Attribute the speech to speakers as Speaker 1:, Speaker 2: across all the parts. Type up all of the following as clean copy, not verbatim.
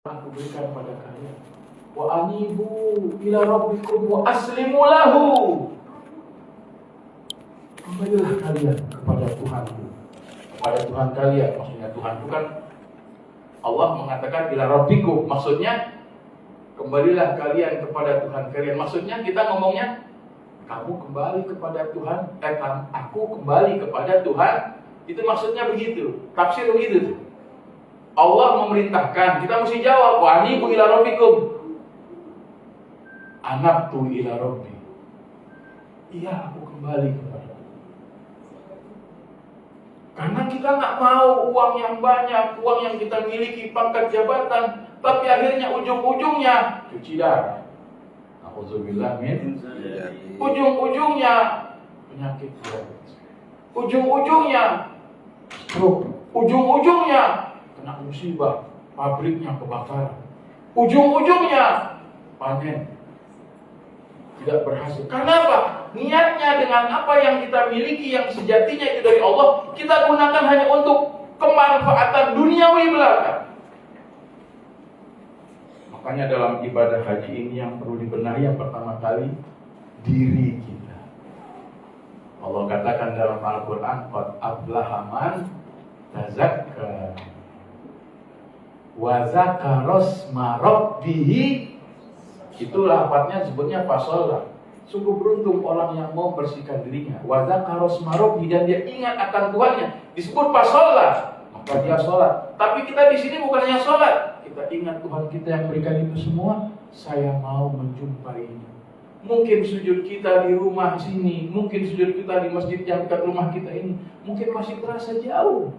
Speaker 1: aku berikan pada kalian. Wa anibu ila rabbikum wa aslimu lahu. Kembalilah kalian kepada Tuhanku, kepada Tuhan kalian. Maksudnya Tuhan itu kan Allah mengatakan ila rabbikum, maksudnya kembalilah kalian kepada Tuhan kalian. Maksudnya kita ngomongnya kamu kembali kepada Tuhan, aku kembali kepada Tuhan. Itu maksudnya begitu. Tafsir begitu tuh. Allah memerintahkan, kita mesti jawab wa anibu ila rabbikum. Anabtu ila rabbi. Iya, aku kembali kepada Tuhan. Karena kita nggak mau uang yang banyak, uang yang kita miliki, pangkat jabatan, tapi akhirnya ujung-ujungnya cuci darah. Alhamdulillah, ujung-ujungnya penyakit diabetes, ujung-ujungnya stroke, ujung-ujungnya kena musibah, pabriknya kebakaran, ujung-ujungnya panen tidak berhasil. Kenapa? Niatnya dengan apa yang kita miliki yang sejatinya itu dari Allah, kita gunakan hanya untuk kemanfaatan duniawi belaka. Makanya dalam ibadah haji ini yang perlu dibenahi yang pertama kali diri kita. Allah katakan dalam Al-Quran, qad aflaha man tazakka wa zakarasma rabbihi. Itu lafadznya sebutnya fasolah. Sungguh beruntung orang yang mau bersihkan dirinya. Wa zakarasma rabbihi, dan dia ingat akan Tuhannya. Disebut fasolah, maka dia sholat. Tapi kita di sini bukan hanya sholat, kita ingat Tuhan kita yang berikan itu semua. Saya mau menjumpainya. Mungkin sujud kita di rumah sini, mungkin sujud kita di masjid yang dekat rumah kita ini, mungkin masih terasa jauh.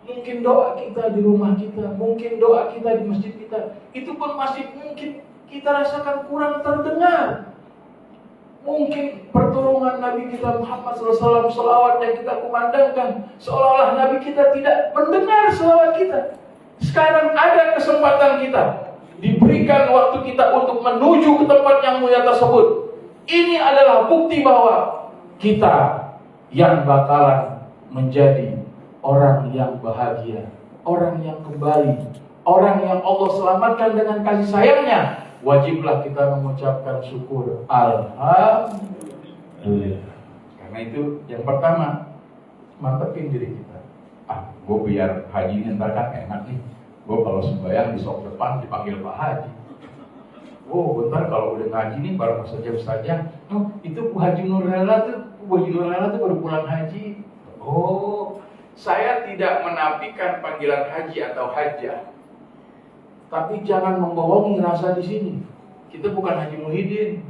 Speaker 1: Mungkin doa kita di rumah kita, mungkin doa kita di masjid kita, itu pun masih mungkin kita rasakan kurang terdengar. Mungkin pertolongan Nabi kita Muhammad SAW, selawat yang kita kumandangkan, seolah-olah Nabi kita tidak mendengar selawat kita. Sekarang ada kesempatan kita, diberikan waktu kita untuk menuju ke tempat yang mulia tersebut. Ini adalah bukti bahwa kita yang bakalan menjadi orang yang bahagia, orang yang kembali, orang yang Allah selamatkan dengan kasih sayangnya. Wajiblah kita mengucapkan syukur alhamdulillah. Karena itu yang pertama, mantepin diri kita. Gue biar haji ini ntar kan enak nih. Gue kalau sembahyang di sok depan dipanggil Pak Haji. Bentar kalau udah ngaji nih baru saja. Itu Bu Haji Nurlela tuh baru pulang haji. Saya tidak menafikan panggilan haji atau hajjah. Tapi jangan membohongi rasa di sini. Kita bukan Haji Muhyiddin.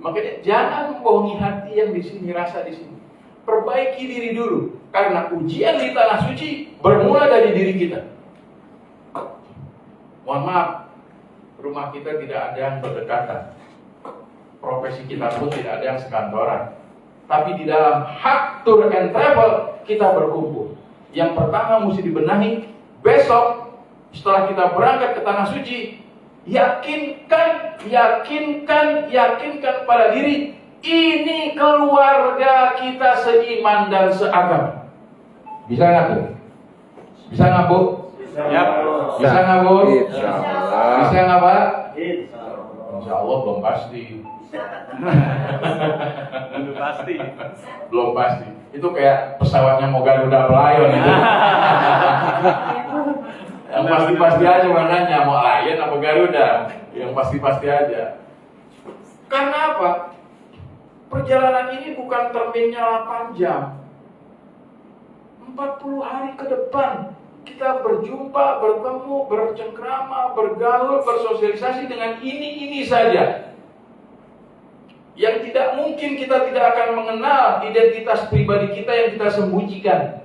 Speaker 1: Makanya jangan membohongi hati yang di sini, rasa di sini. Perbaiki diri dulu, karena ujian di tanah suci bermula dari diri kita. Mohon maaf, rumah kita tidak ada yang berdekatan, profesi kita pun tidak ada yang sekantoran. Tapi di dalam hak tour and travel kita berkumpul. Yang pertama mesti dibenahi, besok setelah kita berangkat ke tanah suci, yakinkan pada diri, ini keluarga kita seiman dan seagama. Bisa nggak tuh? Bisa nggak Bu? Bisa nggak Bu? Bisa nggak Pak? Insya Allah belum pasti. Belum pasti. Itu kayak pesawatnya mau Garuda Lion itu. Yang pasti-pasti aja makanya mau Lion apa Garuda. Yang pasti-pasti aja. Karena apa? Perjalanan ini bukan terminnya 8 jam. 40 hari ke depan kita berjumpa, bertemu, bercengkrama, bergaul, bersosialisasi dengan ini saja. Yang tidak mungkin kita tidak akan mengenal identitas pribadi kita yang kita sembunyikan.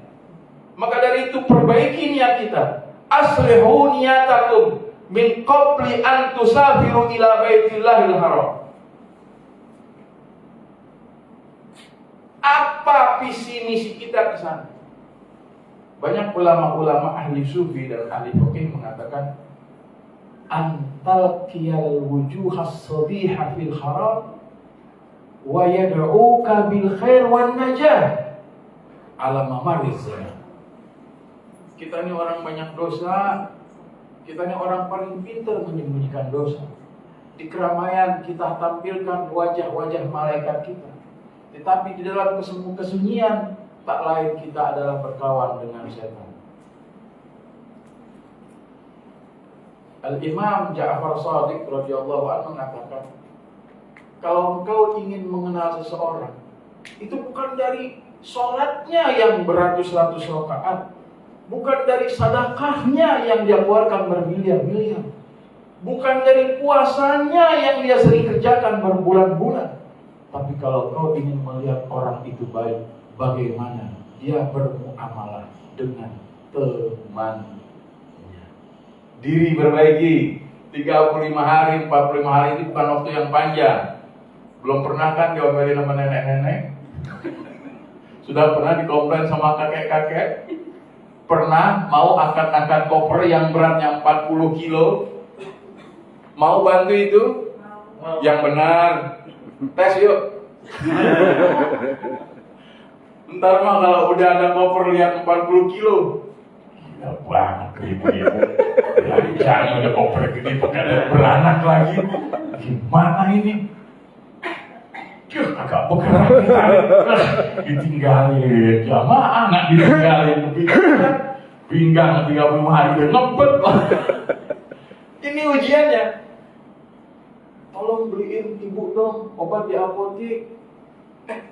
Speaker 1: Maka dari itu perbaiki niat kita. Aslihu niyatakum min qabli an tusafiru ila baitillahil haram. Apa visi misi kita ke sana? Banyak ulama-ulama ahli sufi dan ahli fikih mengatakan antal qiyal wujuhas sadihah fil haram wa yad'uka bil khair wan najah ala mamariz zaman. kita ini orang banyak dosa, kita ini orang paling pintar menyembunyikan dosa. Di keramaian kita tampilkan wajah-wajah malaikat kita, tetapi di dalam kesunyian tak lain kita adalah berkawan dengan setan. Al-Imam Ja'far Shadiq radhiyallahu anhu mengatakan, kalau engkau ingin mengenal seseorang, itu bukan dari sholatnya yang beratus-ratus rakaat, bukan dari sedekahnya yang dia keluarkan bermiliar-miliar, bukan dari puasanya yang dia sering kerjakan berbulan-bulan. Tapi kalau kau ingin melihat orang itu baik, bagaimana dia bermuamalah dengan temannya. Diri berbaiki 35 hari, 45 hari itu bukan waktu yang panjang. Belum pernah kan diomelin sama nenek-nenek? Sudah pernah dikomplain sama kakek-kakek? Pernah mau angkat-angkat koper yang beratnya 40 kilo? Mau bantu itu? Yang benar. Tes yuk. Ntar mah kalau udah ada koper lihat 40 kilo, gila banget ibu-ibu. Jadi jangan ada koper gede pakai ada beranak lagi. Gimana ini? Agak bergerak ditinggalin. Jamaah nggak ditinggalin. Pinggang 35 hari udah ngebet. Ini ujiannya. Tolong beliin ibu dong obat di apotek.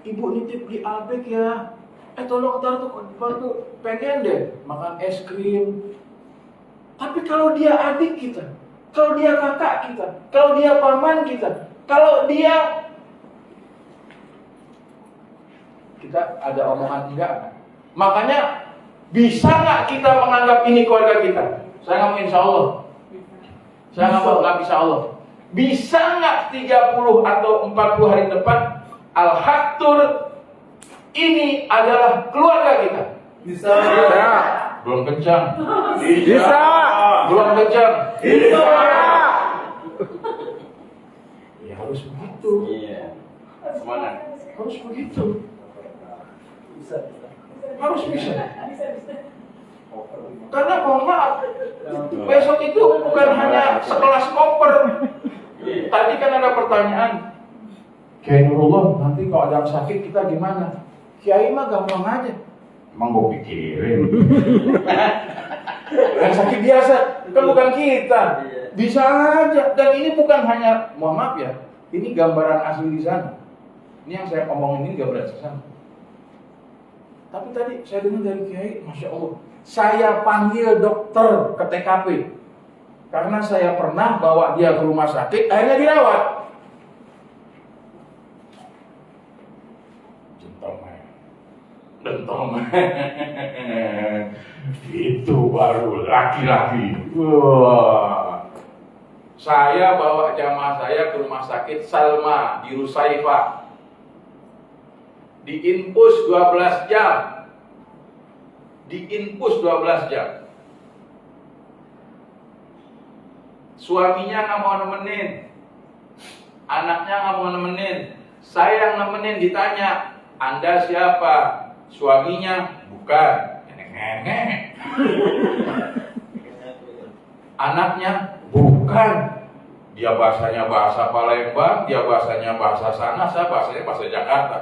Speaker 1: Ibu nitip di Albek ya. Tolong ntar tuh pengen deh makan es krim. Tapi kalau dia adik kita, kalau dia kakak kita, kalau dia paman kita, kalau dia ada omongan enggak? Makanya bisa nggak kita menganggap ini keluarga kita? Saya ngomong insya Allah. Saya nggak bisa Allah. Bisa nggak 30 atau 40 hari depan Al-Haktur ini adalah keluarga kita? Bisa. Belum kencang. Bisa. Belum kencang. Bisa. Ya harus begitu. Iya. Semangat. Harus begitu. Bisa. Harus bisa. Karena mohon maaf, besok itu bukan hanya sekelas koper. Tadi kan ada pertanyaan, Kiai Nurullah, nanti kalau ada yang sakit kita gimana? Kiai mah gampang aja. Emang gue pikirin. Yang sakit biasa, kan bukan kita. Bisa aja. Dan ini bukan hanya, mohon maaf ya, ini gambaran asli di sana. Ini yang saya ngomongin ini gambaran di sana. Tapi tadi saya dengar dari Kiai, Masya Allah, saya panggil dokter ke TKP. Karena saya pernah bawa dia ke rumah sakit, akhirnya dirawat. Gentleman. Itu baru laki-laki. Wah. Saya bawa jamaah saya ke rumah sakit Salma di Rusaifa. Diinfus 12 jam. Diinfus 12 jam. Suaminya nggak mau nemenin, anaknya nggak mau nemenin, saya yang nemenin. Ditanya, Anda siapa? Suaminya, bukan. Anaknya, bukan. Dia bahasanya bahasa Palembang, dia bahasanya bahasa sana, saya bahasanya bahasa Jakarta.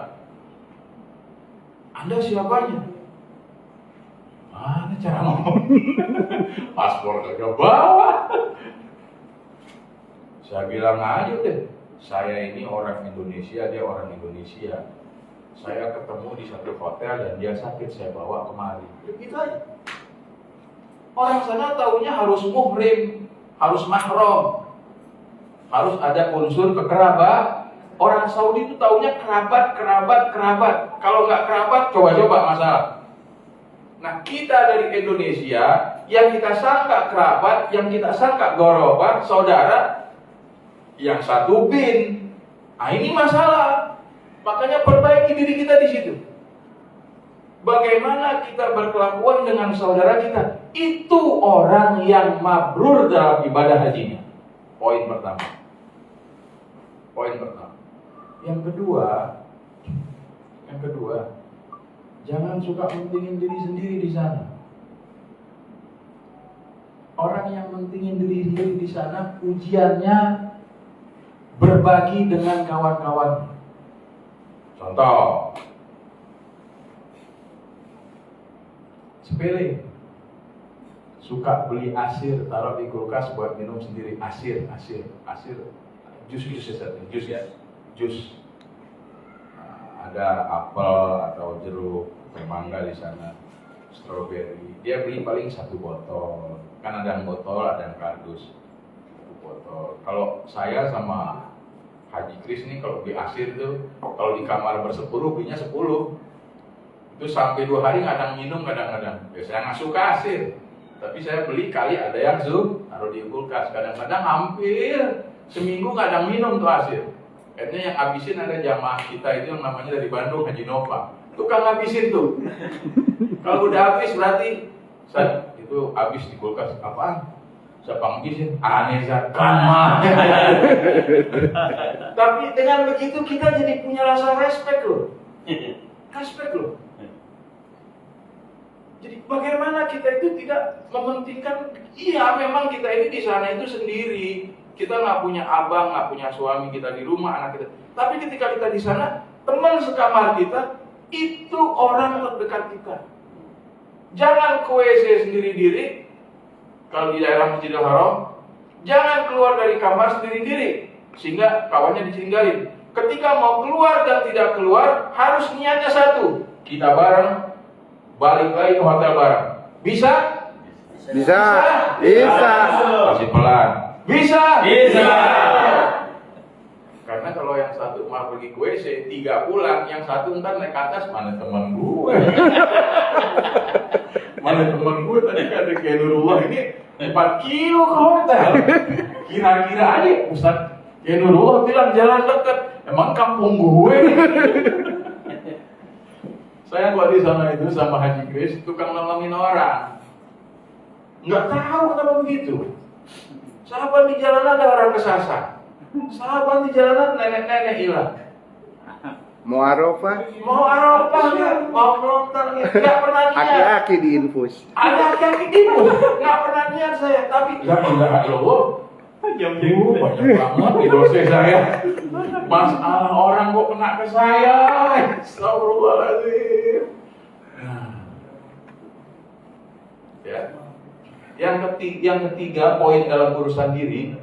Speaker 1: Anda siapanya? Mana cara ngomong? Paspor gak bawa. Saya bilang aja deh, saya ini orang Indonesia, dia orang Indonesia. Saya ketemu di satu hotel dan dia sakit, saya bawa kemari. Begitu aja. Orang sana taunya harus muhrim, harus mahram, harus ada unsur kekerabat. Orang Saudi itu taunya kerabat. Kalau nggak kerabat, coba-coba masalah. Nah, kita dari Indonesia, yang kita sangka kerabat, yang kita sangka gorobah, saudara, yang satu bin. Nah, ini masalah. Makanya perbaiki diri kita di situ. Bagaimana kita berkelakuan dengan saudara kita? Itu orang yang mabrur dalam ibadah hajinya. Poin pertama. Yang kedua, jangan suka mentingin diri sendiri di sana. Orang yang mentingin diri di sana, ujiannya berbagi dengan kawan-kawan. Contoh, sepele, suka beli asir, taruh di kulkas buat minum sendiri. Asir, jus. Ada apel atau jeruk, mangga di sana, stroberi. Dia beli paling 1 botol. Kan ada yang botol, ada yang kardus. 1 botol. Kalau saya sama Haji Kris nih kalau beli asir tuh, kalau di kamar bersepuluh belinya 10. Itu sampai 2 hari kadang minum kadang-kadang. Ya, saya nggak suka asir, tapi saya beli kali ada yang taruh di kulkas. Kadang-kadang hampir seminggu kadang minum tuh asir. Akhirnya yang habisin ada jamaah kita itu yang namanya dari Bandung, Haji Nova. Tukang habisin tuh. Kalau udah habis berarti itu habis di kulkas. Apaan? Saya panggisin, aneh zakama. Tapi dengan begitu kita jadi punya rasa respect loh. Respect loh. Jadi bagaimana kita itu tidak mementingkan, iya memang kita ini di sana itu sendiri. Kita nggak punya abang, nggak punya suami, kita di rumah, anak kita. Tapi ketika kita di sana, teman sekamar kita, itu orang terdekat kita. Jangan ke WC sendiri-diri, kalau di daerah Masjidil Haram, jangan keluar dari kamar sendiri-diri, sehingga kawannya ditinggalin. Ketika mau keluar dan tidak keluar, harus niatnya satu, kita bareng, balik lagi ke hotel bareng. Bisa?
Speaker 2: Bisa.
Speaker 1: Masih pelan. Bisa. Karena kalau yang satu mau pergi ke WC, 3 pulang, yang satu ntar naik ke atas, mana teman gue? Mana teman gue tadi kata kayak Nurullah ini 4 kilo ke hotel. Kira-kira aja Ustaz kayak Nurullah bilang jalan dekat, emang kampung gue. Saya kalau di sana itu sama Haji Kris, tukang nolongin orang. Nggak tahu kenapa begitu. Sahabat di jalanan ada orang kesasar. Sahabat di jalanan nenek-nenek hilang.
Speaker 2: Mau Arafah?
Speaker 1: Mau nonton, nggak pernah niat.
Speaker 2: Aki-aki diinfus.
Speaker 1: Ada aki-aki diinfus, nggak pernah niat saya. Tapi la ilaha illallah. Banyak banget di dosa saya. Masalah orang kok kena ke saya. Astagfirullahaladzim. Ya. Yang ketiga poin dalam urusan diri,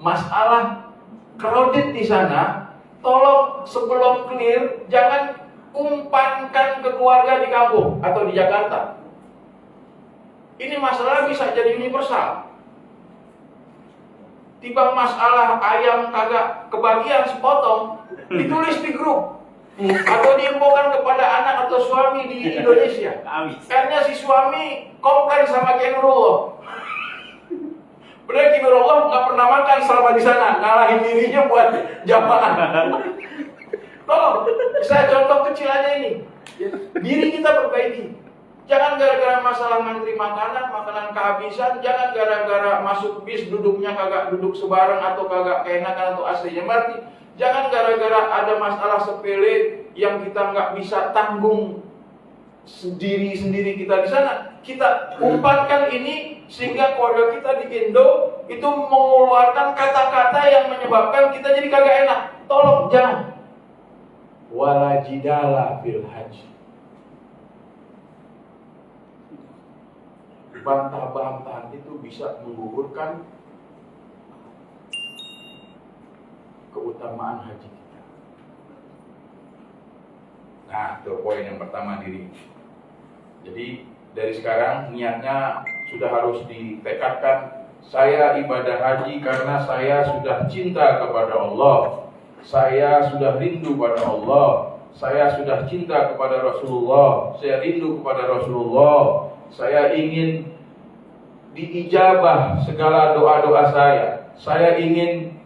Speaker 1: masalah crowded di sana, tolong sebelum clear jangan umpankan ke keluarga di kampung atau di Jakarta. Ini masalah bisa jadi universal. Tiba masalah ayam kagak kebagian sepotong, ditulis di grup atau diinfokan kepada anak atau suami di Indonesia. Akhirnya si suami komplain sama Kiai Nurullah. Benar Kiai Nurullah nggak pernah makan selama di sana, ngalahin dirinya buat jamaah. Tolong, saya contoh kecil aja ini. Diri kita perbaiki. Jangan gara-gara masalah ngantri makanan kehabisan. Jangan gara-gara masuk bis duduknya kagak duduk sebarang atau kagak keenakan atau AC-nya mati. Jangan gara-gara ada masalah sepele yang kita nggak bisa tanggung sendiri kita di sana. Kita umpankan ini sehingga keluarga kita di Indo itu mengeluarkan kata-kata yang menyebabkan kita jadi kagak enak. Tolong jangan. Wala jidala fil haji. Bantah-bantahan itu bisa menggugurkan keutamaan haji kita. Nah, itu poin yang pertama diri. Jadi dari sekarang niatnya sudah harus ditekadkan. Saya ibadah haji karena saya sudah cinta kepada Allah. Saya sudah rindu pada Allah. Saya sudah cinta kepada Rasulullah. Saya rindu kepada Rasulullah. Saya ingin diijabah segala doa-doa saya. Saya ingin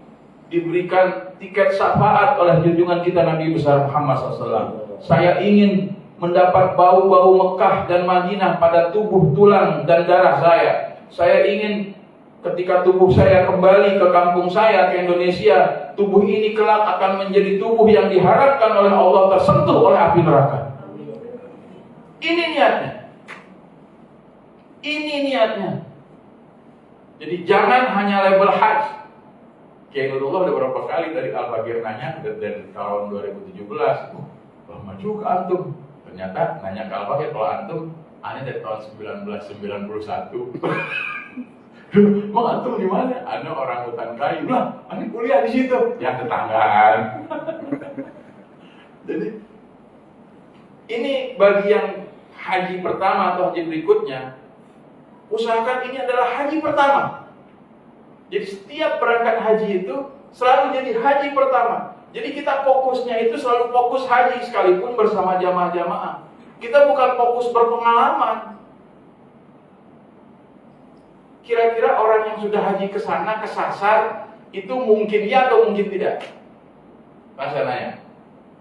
Speaker 1: diberikan tiket syafaat oleh junjungan kita Nabi besar Muhammad SAW. Saya ingin mendapat bau-bau Mekah dan Madinah pada tubuh, tulang, dan darah saya. Saya ingin ketika tubuh saya kembali ke kampung saya, ke Indonesia, tubuh ini kelak akan menjadi tubuh yang diharapkan oleh Allah tersentuh oleh api neraka. Ini niatnya. Jadi jangan hanya label haji. Kiai Nurullah udah berapa kali dari Al-Bagir nanya dari tahun 2017, lama juga antum. Ternyata nanya ke Al-Bagir, kalau antum aneh dari tahun 1991. Mau antum di mana? Ada orang hutan kayu. Lah, aneh kuliah di situ. Ya tetanggaan. Jadi ini bagi yang haji pertama atau haji berikutnya, usahakan ini adalah haji pertama. Jadi setiap berangkat haji itu selalu jadi haji pertama. Jadi kita fokusnya itu selalu fokus haji sekalipun bersama jamaah-jamaah. Kita bukan fokus berpengalaman. Kira-kira orang yang sudah haji ke sana kesasar itu mungkin ya atau mungkin tidak? Masa nanya.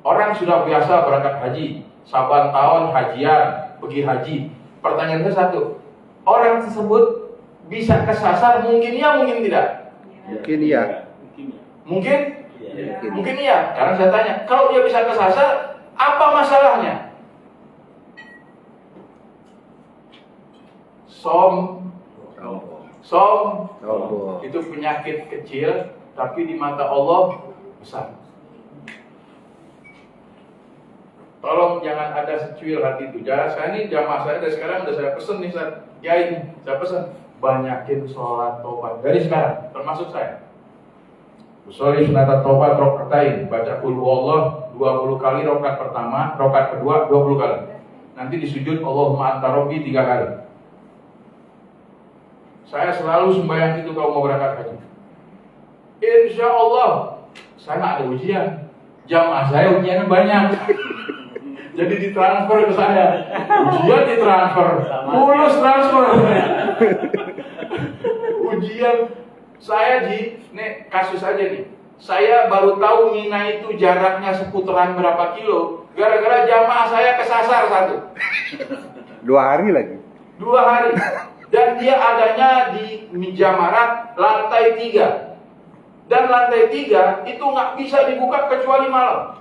Speaker 1: Orang sudah biasa berangkat haji, saban tahun hajian, pergi haji. Pertanyaannya satu, orang tersebut bisa kesasar mungkin ya mungkin tidak?
Speaker 2: Mungkin iya.
Speaker 1: Mungkin?
Speaker 3: Iya.
Speaker 1: Mungkin iya. Karena saya tanya, kalau dia bisa kesasar, apa masalahnya?
Speaker 2: Sombong.
Speaker 1: Itu penyakit kecil, tapi di mata Allah besar. Tolong jangan ada secuil hati itu. Jangan saya ini jamaah saya dari sekarang udah saya pesen nih saya pesen banyakin sholat tobat dari sekarang, termasuk saya. Usolli sunat tobat rokaatain, baca qul huwallah 20 kali rokaat pertama, rokaat kedua 20 kali. Nanti di sujud Allahumma anta rabbi 3 kali. Saya selalu sembahyang itu kalau mau berangkat haji. Insya Allah saya nggak ada ujian. Jamaah saya ujiannya banyak. Jadi ditransfer ke saya. Ujian ditransfer, lulus transfer. Ujian saya nih kasus aja nih. Saya baru tahu Mina itu jaraknya seputaran berapa kilo. Gara-gara jamaah saya kesasar satu.
Speaker 2: 2 hari lagi.
Speaker 1: 2 hari. Dan dia adanya di Mijamarat lantai 3. Dan lantai 3 itu nggak bisa dibuka kecuali malam.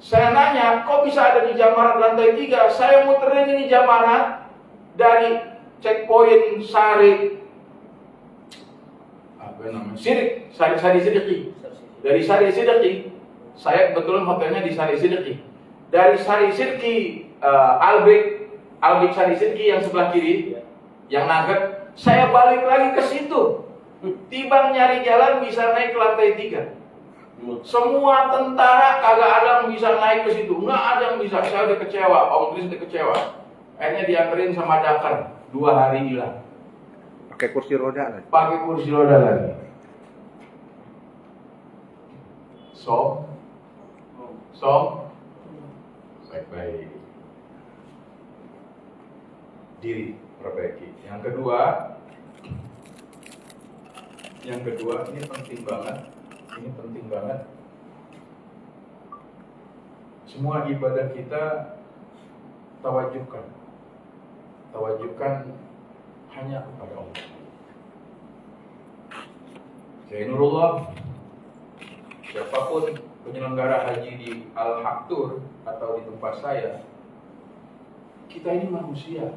Speaker 1: Saya nanya, kok bisa ada di Jamarat lantai 3? Saya muterin ini Jamarat dari checkpoint Sari Sari Sidiki. Dari Sari Sidiki, saya kebetulan hotelnya di Sari Sidiki. Dari Sari Sidiki, Albik Sari Sidiki yang sebelah kiri, yang nugget, saya balik lagi ke situ. Tiba nyari jalan bisa naik ke lantai 3. Semua tentara kagak ada yang bisa naik ke situ, nggak ada yang bisa. Saya udah kecewa, Om Kris udah kecewa. Akhirnya dianterin sama Dakar, 2 hari hilang.
Speaker 2: Pakai kursi roda lagi.
Speaker 1: Pakai kursi roda lagi. Baik-baik. Diri perbaiki. Yang kedua ini penting banget. Ini penting banget. Semua ibadah kita tawajjuhkan hanya kepada Allah. Kiai Nurullah, siapapun penyelenggara haji di Al-Haktur atau di tempat saya, kita ini manusia.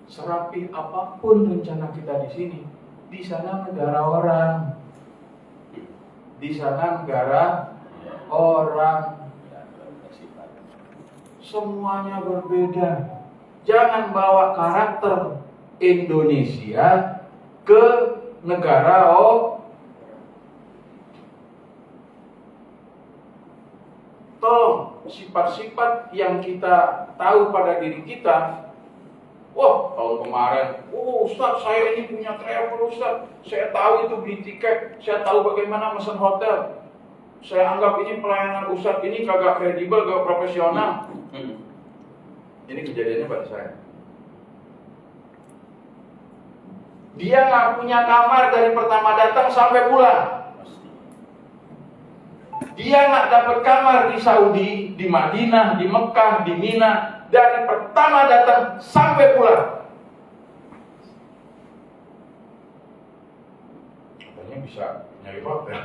Speaker 1: Serapih apapun rencana kita di sini, di sana negara orang. Di sana negara orang. Semuanya berbeda. Jangan bawa karakter Indonesia ke negara tolong sifat-sifat yang kita tahu pada diri kita. Wah, tahun kemarin, Ustaz, saya ini punya travel Ustaz. Saya tahu itu beli tiket, saya tahu bagaimana mesen hotel. Saya anggap ini pelayanan Ustaz ini kagak kredibel, kagak profesional. Ini kejadiannya pada saya. Dia nggak punya kamar dari pertama datang sampai pulang. Dia nggak dapat kamar di Saudi, di Madinah, di Mekah, di Mina, dari pertama datang sampai pulang. Katanya bisa nyari hotel.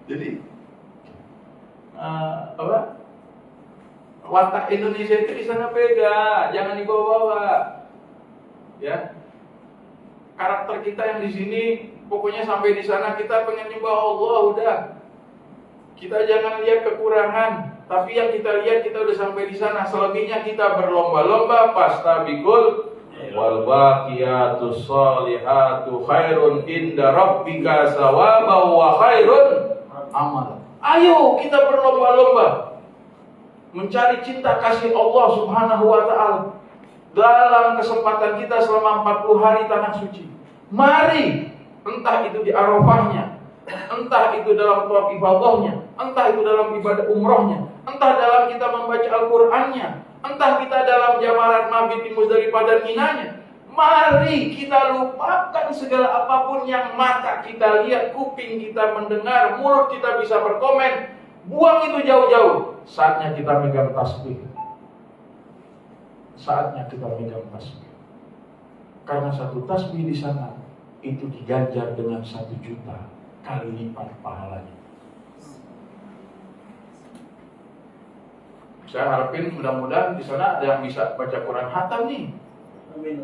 Speaker 1: Jadi Watak Indonesia itu di sana beda, jangan dibawa-bawa. Ya. Karakter kita yang di sini, pokoknya sampai di sana kita pengen nyembah Allah udah. Kita jangan lihat kekurangan, tapi yang kita lihat kita udah sampai di sana. Selebihnya kita berlomba-lomba, fastabiqul wal baqiyatus sholihatu khairun inda rabbika sawaban wa khairun amal. Ayo kita berlomba-lomba mencari cinta kasih Allah Subhanahu wa taala dalam kesempatan kita selama 40 hari tanah suci. Mari, entah itu di Arafahnya, entah itu dalam tawaf ibadahnya, entah itu dalam ibadah umrohnya, entah dalam kita membaca Al-Qur'annya, entah kita dalam jamarat mabit di Muzdalifah dan Minanya. Mari kita lupakan segala apapun yang mata kita lihat, kuping kita mendengar, mulut kita bisa berkomen. Buang itu jauh-jauh. Saatnya kita megang tasbih. Saatnya kita megang tasbih. Karena satu tasbih di sana itu diganjar dengan 1 juta kali lipat pahalanya. Saya harapin mudah-mudahan di sana ada yang bisa baca Quran hatam nih.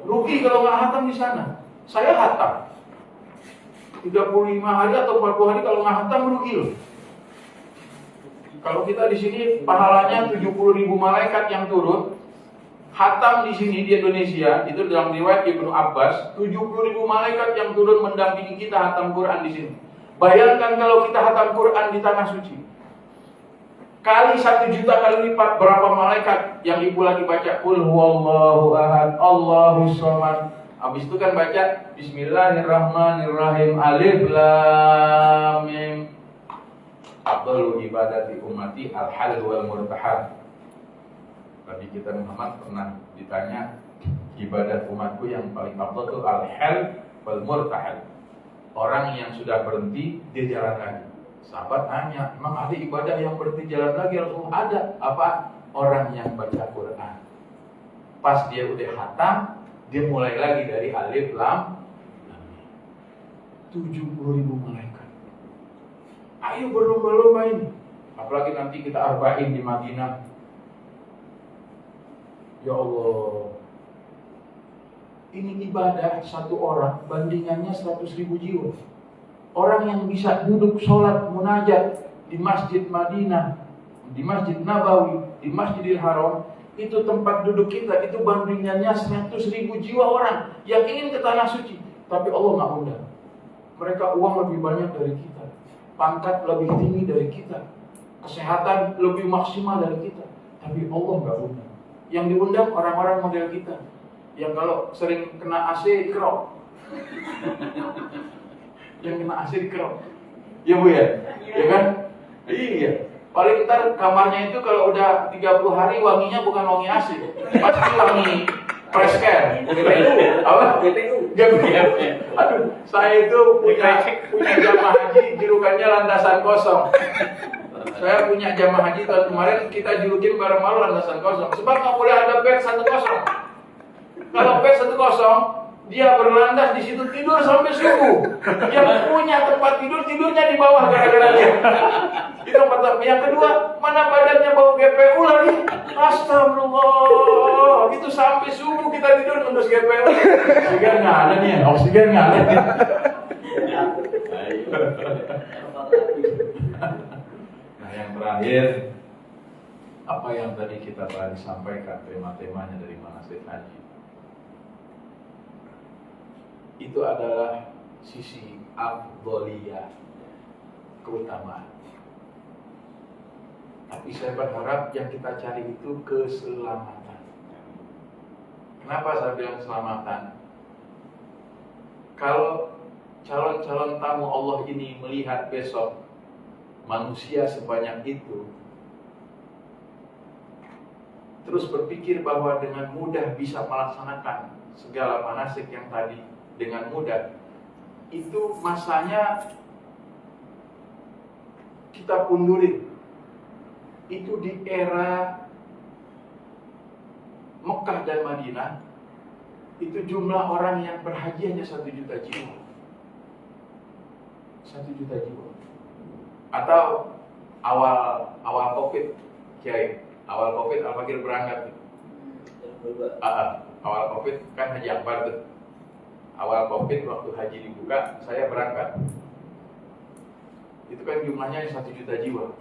Speaker 1: Rugi kalau nggak hatam di sana. Saya hatam 35 hari atau 40 hari, kalau nggak hatam rugi loh. Kalau kita di sini pahalanya 70.000 malaikat yang turun. Hatam di sini di Indonesia itu dalam riwayat Ibnu Abbas, 70.000 malaikat yang turun mendampingi kita hatam Quran di sini. Bayangkan kalau kita hatam Quran di tanah suci. Kali 1 juta kali lipat berapa malaikat yang ibu lagi baca qul huwallahu ahad, Allahus samad. Habis itu kan baca bismillahirrahmanirrahim, alif lam mim. Afdhalu ibadati ummati al-hal wal murtahal. Nabi kita Muhammad pernah ditanya, ibadat umatku yang paling afdal itu al-hal wal murtahal. Orang yang sudah berhenti dia jalan lagi. Sahabat nanya, emang ada ibadah yang berhenti jalan lagi? Rasulullah, ada. Apa? Orang yang baca Quran. Pas dia udah khatam, dia mulai lagi dari alif lam. 70.000 malaikat. Ayo berlomba-lomba ini. Apalagi nanti kita arba'in di Madinah. Ya Allah, ini ibadah satu orang bandingannya 100.000 jiwa. Orang yang bisa duduk sholat munajat di Masjid Madinah, di Masjid Nabawi, di Masjidil Haram, itu tempat duduk kita, itu bandingannya 100.000 jiwa orang yang ingin ke tanah suci. Tapi Allah nggak undang. Mereka uang lebih banyak dari kita, pangkat lebih tinggi dari kita, kesehatan lebih maksimal dari kita, tapi Allah nggak undang. Yang diundang orang-orang model kita, yang kalau sering kena AC dikerok, yang kena AC dikerok, ya Bu ya, ya kan? Iya. Paling ntar kamarnya itu kalau udah 30 hari wanginya bukan wangi AC, pasti wangi fresh care. Apa? Aduh, saya itu punya jamaah haji julukannya landasan kosong. Saya punya jamaah haji tahun kemarin kita julukin bareng malu landasan kosong. Sebab nggak boleh ada bed 1 kosong. Kalau bed 1 kosong, dia berlandas di situ tidur sampai subuh. Yang punya tempat tidur tidurnya di bawah gara-gara dia. Itu pertama. Yang kedua, mana badannya bau GPU lagi? Astagfirullah. Itu sampai subuh kita tidur nundus GPU. Oksigen nggak ada nih, oksigen nggak ada nih. Nah yang terakhir, apa yang tadi kita tadi sampaikan tema-temanya dari manasik haji. Itu adalah sisi afdholiyah, keutamaan. Tapi saya berharap yang kita cari itu keselamatan. Kenapa saya bilang keselamatan? Kalau calon-calon tamu Allah ini melihat besok manusia sebanyak itu, terus berpikir bahwa dengan mudah bisa melaksanakan segala manasik yang tadi dengan mudah, itu masanya kita pundurin. Itu di era Mekah dan Madinah, itu jumlah orang yang berhaji hanya 1 juta jiwa. 1 juta jiwa. Atau awal Covid, Kiai, Awal Covid Al-Fakir berangkat. Awal Covid kan Haji Akbar tuh. Awal Covid waktu haji dibuka, saya berangkat. Itu kan jumlahnya 1 juta jiwa.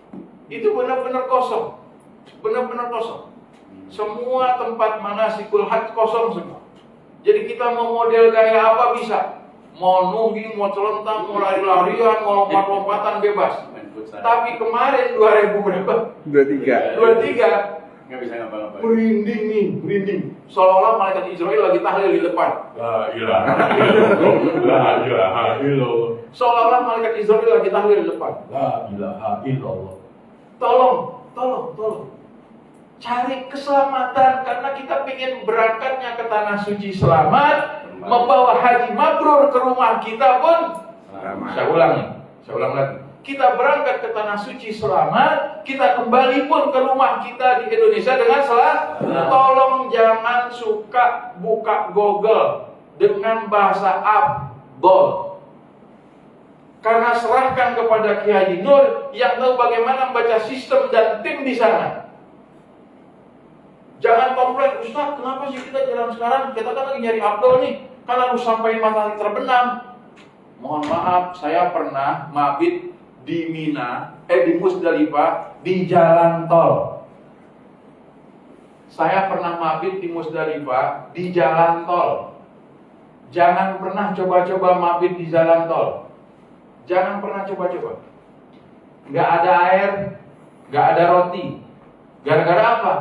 Speaker 1: Itu benar-benar kosong. Benar-benar kosong. Semua tempat manasikul hajj kosong semua. Jadi kita mau model gaya apa bisa. Mau nungging, mau celentang, mau lari-larian, mau lompat-lompatan bebas. Tapi kemarin 2000 berapa?
Speaker 2: 23.
Speaker 1: 23
Speaker 3: nggak bisa ngapa-ngapain.
Speaker 1: merinding nih, merinding. Seolah-olah malaikat Israel lagi tahlil di depan.
Speaker 3: La ilaha illallah. La ilaha illallah.
Speaker 1: Seolah-olah malaikat Israel lagi tahlil di depan.
Speaker 3: La ilaha illallah.
Speaker 1: Tolong. Cari keselamatan karena kita ingin berangkatnya ke tanah suci selamat, membawa haji mabrur ke rumah kita pun. Saya ulang lagi. Kita berangkat ke tanah suci selamat, kita kembali pun ke rumah kita di Indonesia dengan selamat. Tolong jangan suka buka Google dengan bahasa Abdol. Karena serahkan kepada Ki Haji Nur yang tahu bagaimana membaca sistem dan tim di sana. Jangan komplain, Ustaz, kenapa sih kita jalan sekarang? Kita kan lagi nyari Abdol nih, kan harus sampai matahari terbenam. Mohon maaf, saya pernah mabit di Mina, di Musdalifah, di jalan tol. Saya pernah mabit di Musdalifah, di jalan tol. Jangan pernah coba-coba mabit di jalan tol. Jangan pernah coba-coba. Nggak ada air, nggak ada roti. Gara-gara apa?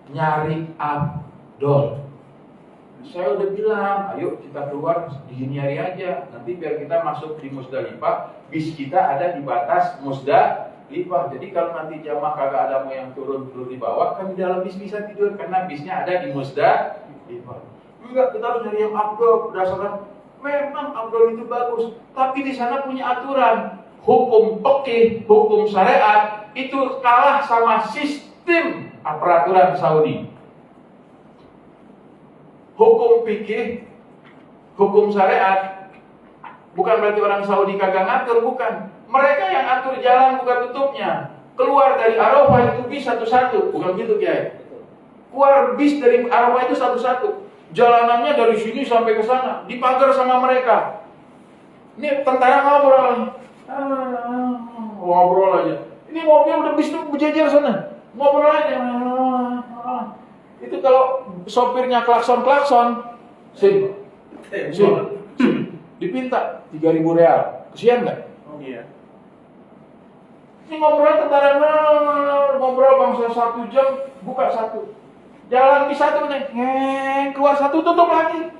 Speaker 1: Nyari Abdol. Saya udah bilang, ayo kita keluar di dini hari aja. Nanti biar kita masuk di Musdalifah, bis kita ada di batas Musdalifah. Jadi kalau nanti jamaah kagak ada mau yang turun di bawah, kan di dalam bis bisa tidur karena bisnya ada di Musdalifah. Enggak, kita harus nyari yang Abdol berdasarkan memang Abdol itu bagus, tapi di sana punya aturan. Hukum fikih, hukum syariat itu kalah sama sistem peraturan Saudi. Hukum fikih, hukum syariat bukan berarti orang Saudi kagak ngatur, bukan. Mereka yang atur jalan buka tutupnya. Keluar dari Arafah itu bis satu-satu, bukan gitu Kiai. Keluar bis dari Arafah itu satu-satu. Jalanannya dari sini sampai ke sana, dipagar sama mereka. Ini tentara ngobrol aja. Ini mobil udah bis tuh berjejer sana, ngobrol aja. Itu kalau sopirnya klakson, sin, dipinta 3.000 real. Kesian nggak?
Speaker 3: Oh iya.
Speaker 1: Ini ngobrol tentara, ngobrol bangsa 1 jam, buka 1. Jalan di 1 nih, keluar 1 tutup lagi.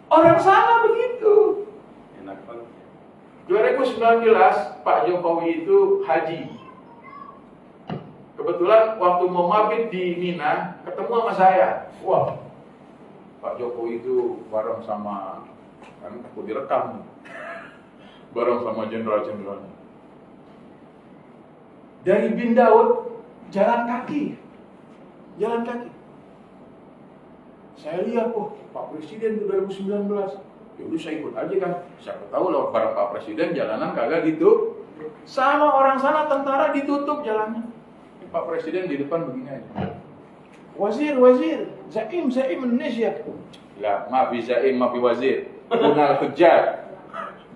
Speaker 1: Orang sana begitu.
Speaker 3: Enak banget.
Speaker 1: 2019 Pak Jokowi itu haji. Kebetulan waktu mau mabit di Mina, ketemu sama saya. Wah, Pak Jokowi itu bareng sama, kan aku direkam, bareng sama jenderal-jenderal. Dari Bin Daud, jalan kaki. Saya lihat, Pak Presiden itu 2019. Yaudah saya ikut aja kan. Siapa tahu lewat bareng Pak Presiden, jalanan kagak gitu. Sama orang sana tentara ditutup jalannya. Pak Presiden di depan begini aja. Wazir, Zaim Indonesia. Ya, maafi Zaim, maafi Wazir. Kunal Kejar.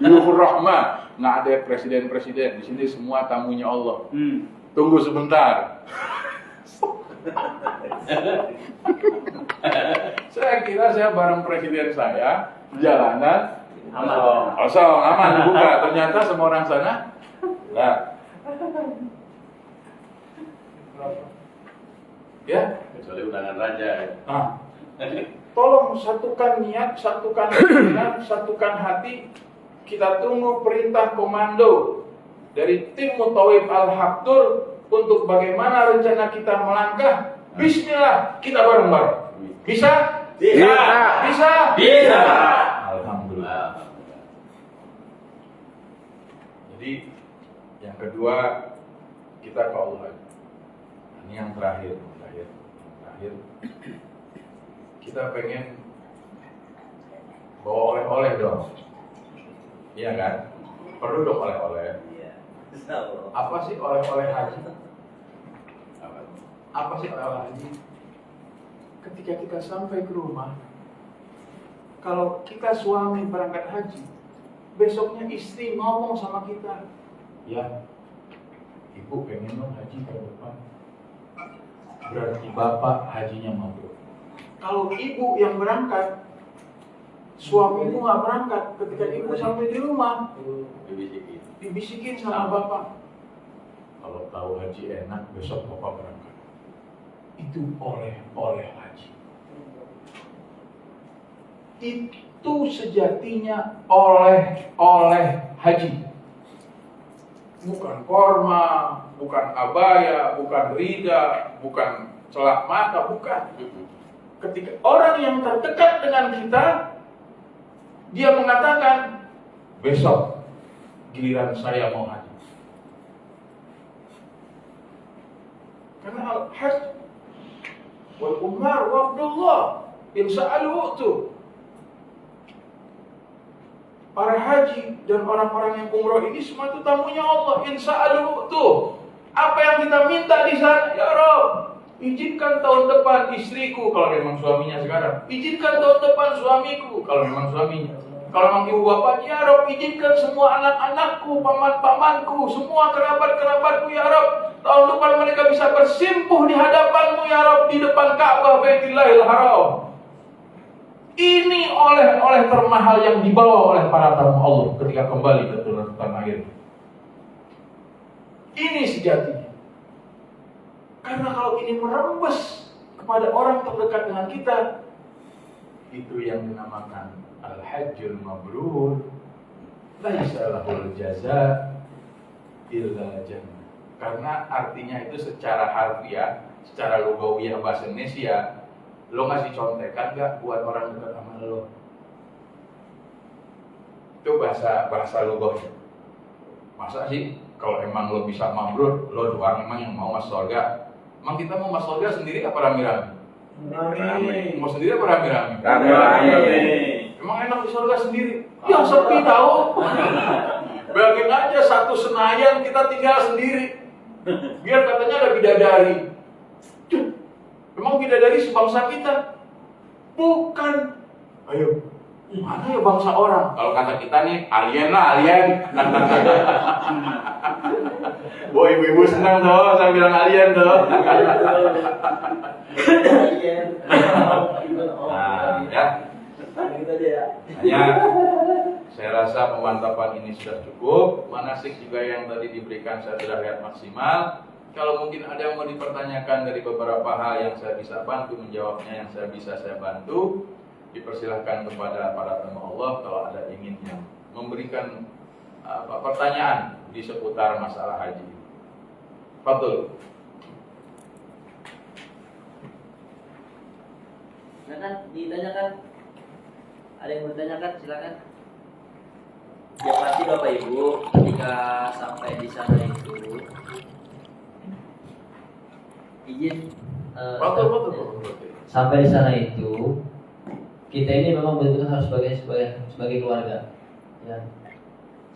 Speaker 1: Duyufur Rahmah. Nggak ada presiden-presiden. Di sini semua tamunya Allah. Tunggu sebentar. Saya kira saya bareng presiden saya, jalanan aman buka. Ternyata semua orang sana. Nah. Ya,
Speaker 3: Kecuali undangan raja ya.
Speaker 1: Tolong satukan niat, satukan pikiran, satukan hati. Kita tunggu perintah komando dari tim Mutawif Al-Haktur untuk bagaimana rencana kita melangkah. Bismillah, kita bareng-bareng. Bisa? Bisa. Alhamdulillah. Jadi yang kedua kita ke Allah. Ini yang terakhir. Kita pengen bawa oleh-oleh dong. Iya kan? Perlu dong oleh-oleh. Apa sih oleh-oleh haji? Apa sih oleh-oleh haji? Ketika kita sampai ke rumah, kalau kita suami berangkat haji, besoknya istri ngomong sama kita, ya, ibu pengen dong haji tahun depan. Berarti bapak hajinya mabrur. Kalau ibu yang berangkat, suami itu nggak berangkat, ketika ibu sampai di rumah, dibisikin sama bapak. Kalau tahu haji enak, besok bapak berangkat. Itu oleh haji. Itu sejatinya oleh haji. Bukan korma, bukan abaya, bukan rida, bukan celak mata, bukan. Ketika orang yang terdekat dengan kita, dia mengatakan, besok giliran saya mau haji. Karena al-hajj wal umar wa Abdullah insa'alu tu. Para haji dan orang-orang yang umroh ini semua itu tamunya Allah. Insa'alu tu. Apa yang kita minta di sana? Ya Rabb, izinkan tahun depan istriku kalau memang suaminya sekarang. Izinkan tahun depan suamiku kalau memang suaminya. Kalau memang ibu bapak, ya Rabb, izinkan semua anak-anakku, paman-pamanku, semua kerabat-kerabatku, ya Rabb, tahun depan mereka bisa bersimpuh di hadapanmu, ya Rabb, di depan Ka'bah Baitillahil Haram. Ini oleh-oleh termahal yang dibawa oleh para tamu Allah ketika kembali ke tanah air. Ini sejatinya. Karena kalau ini merembes kepada orang terdekat dengan kita, itu yang dinamakan al-hajjul mabrur, laisa lahul jaza illa jannah. Karena artinya itu secara harfiah, secara lugawiyah bahasa Indonesia, lo ngasih contekan gak buat orang dekat sama lo? Itu bahasa lugawiyah. Masa sih kalau emang lo bisa mabrur, lo doang emang yang mau masuk surga? Emang kita mau masuk surga sendiri apa rame-rame? Rame. Mau sendiri apa rame-rame?
Speaker 2: Rame.
Speaker 1: Emang enak di surga sendiri? Ya sepi tahu. Bayangin aja satu Senayan kita tinggal sendiri. Biar katanya ada bidadari. Emang bidadari sebangsa kita? Bukan. Ayo, mana ya bangsa orang? Kalau kata kita nih, alien lah, alien. Wah, ibu-ibu senang tuh, saya bilang alien tuh. Nah, ya. Hanya saya rasa pemantapan ini sudah cukup. Manasik juga yang tadi diberikan saya sudah lihat maksimal. Kalau mungkin ada yang mau dipertanyakan dari beberapa hal yang saya bisa bantu menjawabnya, yang saya bisa saya bantu, dipersilahkan kepada para tamu Allah kalau ada ingin yang memberikan pertanyaan di seputar masalah haji. Fadhil.
Speaker 4: Silakan ditanyakan. Ada yang bertanyakan, silakan. Ya pasti Bapak Ibu ketika sampai di sana itu izin sampai di sana itu kita ini memang betul-betul harus sebagai keluarga, ya.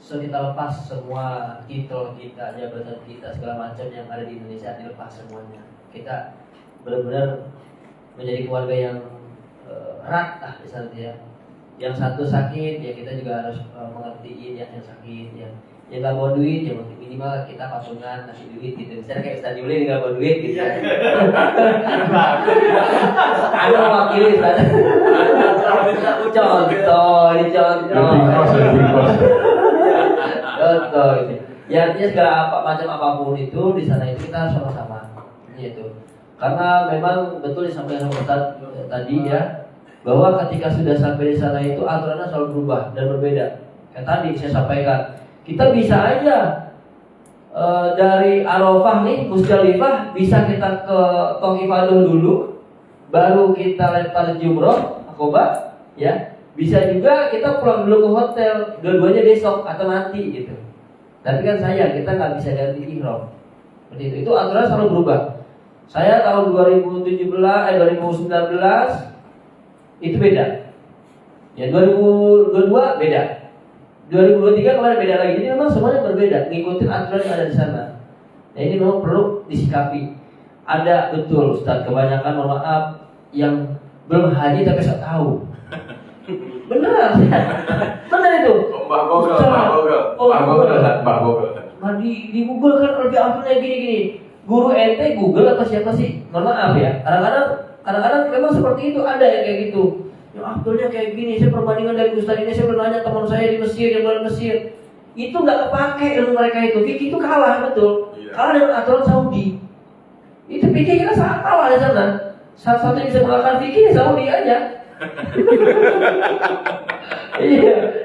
Speaker 4: So kita lepas semua titel kita, jabatan kita, segala macam yang ada di Indonesia dilepas semuanya. Kita benar-benar menjadi keluarga yang erat lah di sana, ya. Yang satu sakit, ya kita juga harus mengertiin yang sakit, ya. Yang nggak bawa duit, ya minimal kita patungan ngasih duit gitu. Misalnya kayak Ustaz Yuli nggak bawa duit gitu. Ada mewakili Ustaz. Contoh. Gitu. Ya artinya segala macam apapun itu di sana itu kita harus sama-sama, gitu. Karena memang betul disampaikan Ustaz tadi, ya, bahwa ketika sudah sampai di sana itu aturannya selalu berubah dan berbeda. Kayak tadi saya sampaikan, kita bisa aja dari Arafah nih, Musdalifah, bisa kita ke Tong Ifadah dulu, baru kita lempar jumroh, Aqobah, ya. Bisa juga kita pulang dulu ke hotel, dua-duanya besok atau nanti gitu. Tapi kan kita nggak bisa ganti ihram. Seperti itu aturan selalu berubah. Saya tahun 2019 itu beda. Ya 2022 beda. 2023 kemarin beda lagi. Jadi memang semuanya berbeda, ngikutin aturan yang ada di sana. Nah ini memang perlu disikapi. Ada betul Ustaz, kebanyakan mohon maaf yang belum haji tapi saya tahu. Benar, benar itu.
Speaker 1: Mbah Google, Mbah Google, Mbah Google, Mbah Google.
Speaker 4: Nah, di Google kan lebih amannya gini-gini. Guru ente Google atau siapa sih? Mohon maaf ya. Kadang-kadang memang seperti itu, ada yang kayak gitu. Ya Abdulnya kayak gini, saya perbandingan dari Ustaz ini, saya bertanya teman saya di Mesir, yang luar Mesir. Itu nggak kepake ilmu mereka itu. Fikih itu kalah betul. Kalah dengan aturan Saudi. Itu fikih kita sangat kalah di sana. Satu-satu yang bisa mengalahkan fikih Saudi aja.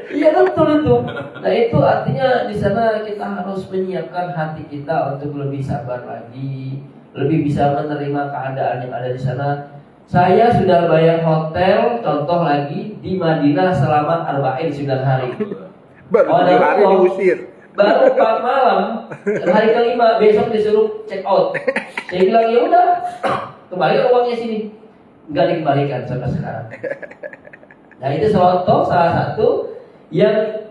Speaker 4: Iya betul itu. Nah itu artinya di sana kita harus menyiapkan hati kita untuk lebih sabar lagi, lebih bisa menerima keadaan yang ada di sana. Saya sudah bayar hotel, contoh lagi di Madinah selama 49 hari.
Speaker 2: Baru 7 hari diusir.
Speaker 4: Baru 4 malam, hari kelima besok disuruh check out. Saya bilang ya udah, kembali uangnya sini. Nggak dikembalikan sampai sekarang. Nah itu salah satu yang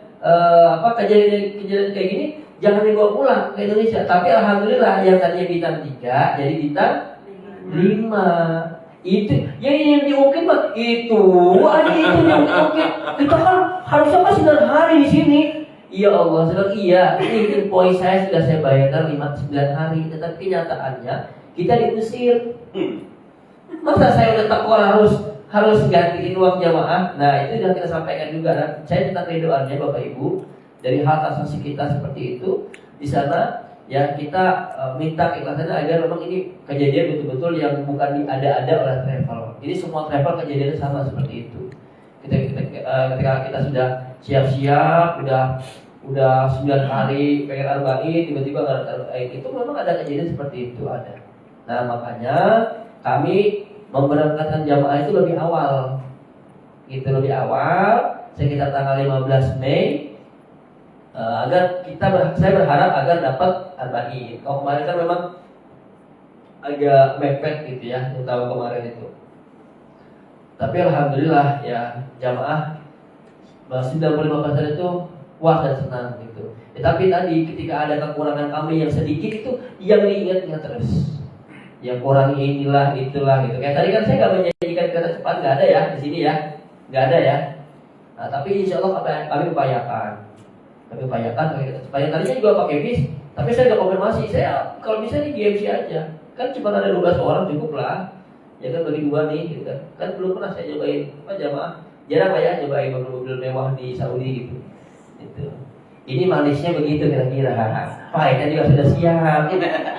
Speaker 4: kejadian kayak gini jangan dibawa pulang ke Indonesia. Tapi alhamdulillah yang tadinya bintang 3 jadi bintang 5. Itu yang diungkit mah itu aja itu yang diungkit. Kita kan harusnya kan 9 hari di sini. Ya Allah, sedang iya. Ini poin saya sudah saya bayarkan 9 hari, tetapi kenyataannya kita diusir. Masa saya udah takwa harus gantiin uang jamaah? Nah itu sudah kita sampaikan juga. Dan saya minta kedoaannya Bapak Ibu dari hak asasi kita seperti itu di sana. Ya kita minta keikhlasannya agar memang ini kejadian betul-betul yang bukan diada-ada oleh travel. Jadi semua travel kejadiannya sama seperti itu. Ketika kita sudah siap-siap, udah 9 hari pengen arba'in, tiba-tiba nggak ada itu memang ada kejadian seperti itu ada. Nah makanya kami memberangkatkan jamaah itu lebih awal, gitu lebih awal, sekitar tanggal 15 Mei. Agar saya berharap agar dapat arba'in. Kalau kemarin kan memang agak mepet gitu ya, yang tahun kemarin itu. Tapi alhamdulillah ya jamaah 95% itu puas dan senang gitu. Tapi tadi ketika ada kekurangan kami yang sedikit itu yang diingat-ingat terus. Yang kurang inilah itulah gitu. Kayak tadi kan saya nggak menjanjikan kereta cepat, nggak ada ya di sini ya, nggak ada ya. Nah, tapi insya Allah kami upayakan. Supaya tadinya juga pakai bis, tapi saya udah konfirmasi, saya kalau bisa nih GMC aja. Kan cuma ada 12 orang cukup lah. Ya kan bagi 2 nih gitu kan. Kan belum pernah saya nyobain jamaah. Jarang lah ya nyobain mobil-mobil mewah di Saudi gitu. Gitu. Ini manisnya begitu kira-kira. Pahitnya juga sudah siap.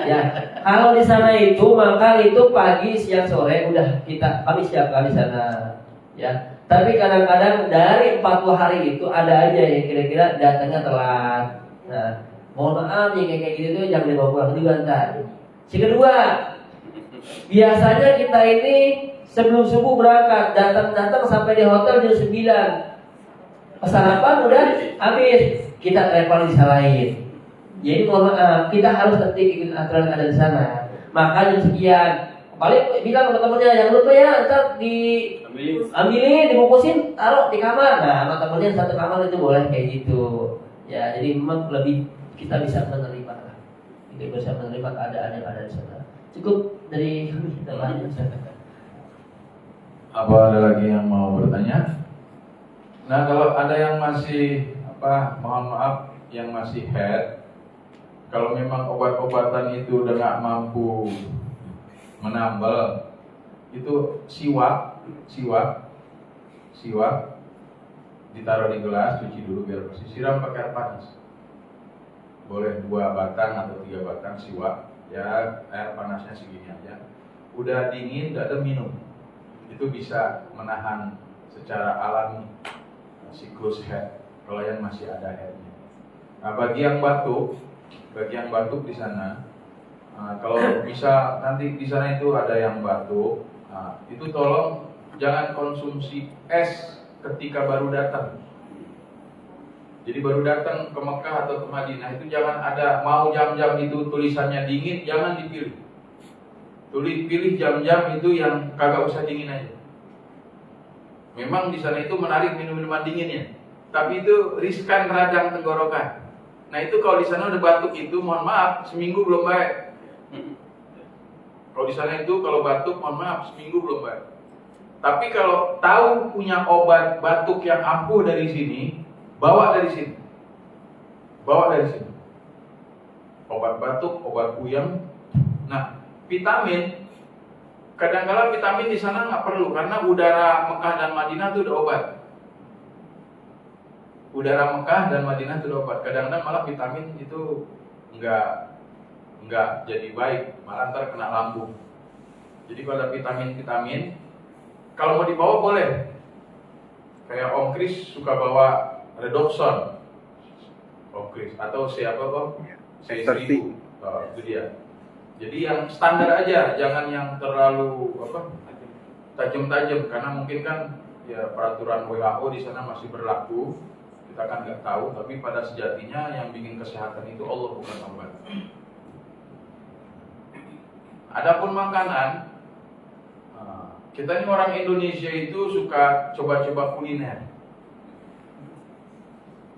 Speaker 4: Ya, kalau di sana itu maka itu pagi, siang, sore udah kami siapkan di sana. Ya. Tapi kadang-kadang dari 40 hari itu ada aja yang kira-kira datangnya telat. Nah, mohon maaf nih kayak gitu tuh jangan dibawa pulang juga ntar. Yang kedua, biasanya kita ini sebelum subuh berangkat, datang sampai di hotel jam 9. Sarapan udah habis, kita travel di lain. Jadi mohon maaf, kita harus tetap ikut aturan yang ada di sana. Maka jam sekian. Paling bilang sama temennya, jangan lupa ya, ntar ambilin, dibungkusin, taruh di kamar. Nah, sama temennya satu kamar itu boleh kayak gitu. Ya, jadi memang lebih kita bisa menerima lah. Kita bisa menerima keadaan yang ada di sana. Cukup dari kami kita lanjut.
Speaker 1: Apa ada lagi yang mau bertanya? Nah, kalau ada yang masih mohon maaf, yang masih head, kalau memang obat-obatan itu udah nggak mampu menambal, itu siwak ditaruh di gelas, cuci dulu biar bersih, siram pakai air panas. Boleh 2 batang atau 3 batang siwak, ya air panasnya segini aja. Udah dingin, nggak ada minum. Itu bisa menahan secara alami siklus head kalau yang masih ada headnya. Nah, bagi yang batuk di sana, kalau bisa nanti di sana itu ada yang batuk, itu tolong jangan konsumsi es ketika baru datang. Jadi baru datang ke Mekah atau ke Madinah itu jangan ada mau jam-jam itu tulisannya dingin, jangan dipilih. Pilih jam-jam itu yang kagak usah dingin aja. Memang di sana itu menarik minum-minuman dinginnya. tapi itu riskan radang tenggorokan. Nah itu kalau di sana udah batuk itu, mohon maaf, seminggu belum baik. Kalau di sana itu kalau batuk, mohon maaf, seminggu belum baik. Tapi kalau tahu punya obat batuk yang ampuh dari sini, bawa dari sini. Bawa dari sini. Obat batuk, obat puyeng. Nah, vitamin, kadang-kala vitamin di sana nggak perlu karena udara Mekah dan Madinah itu udah obat. Udara Mekah dan Madinah itu udah obat. Kadang-kadang malah vitamin itu nggak jadi baik, malah ntar kena lambung. Jadi kalau ada vitamin, kalau mau dibawa boleh. Kayak Om Kris suka bawa Redoxon, Om Kris, atau siapa kok? C1000. Oh, itu dia. Jadi yang standar aja, jangan yang terlalu tajam-tajam, karena mungkin kan ya peraturan WHO di sana masih berlaku. Kita kan nggak tahu, tapi pada sejatinya yang bikin kesehatan itu Allah, bukan obat. Adapun makanan, kita ini orang Indonesia itu suka coba-coba kuliner.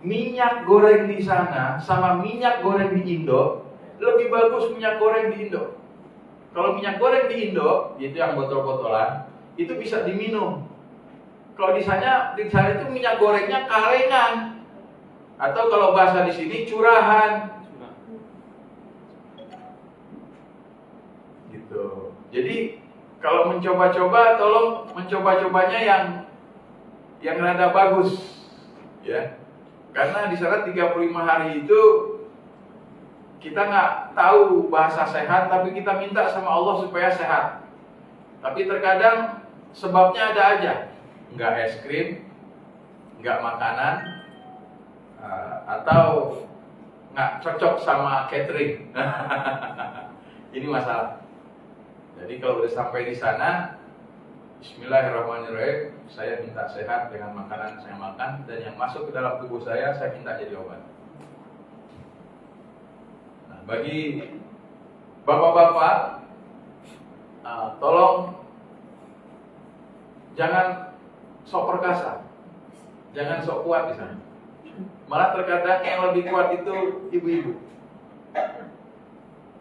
Speaker 1: Minyak goreng di sana sama minyak goreng di Indo, lebih bagus minyak goreng di Indo. Kalau minyak goreng di Indo, itu yang botol-botolan, itu bisa diminum. Kalau di sana itu minyak gorengnya kalengan, atau kalau bahasa di sini curahan. Gitu. Jadi kalau mencoba-coba, tolong mencoba-cobanya yang rada bagus, ya. Karena di sana 35 hari itu kita nggak tahu bahasa sehat, tapi kita minta sama Allah supaya sehat. Tapi terkadang sebabnya ada aja, nggak es krim, nggak makanan, atau nggak cocok sama catering. Ini masalah. Jadi kalau udah sampai di sana, Bismillahirrahmanirrahim, saya minta sehat dengan makanan saya makan, dan yang masuk ke dalam tubuh saya minta jadi obat. Nah, bagi bapak-bapak, tolong jangan sok perkasa, jangan sok kuat di sana. Malah terkadang yang lebih kuat itu ibu-ibu.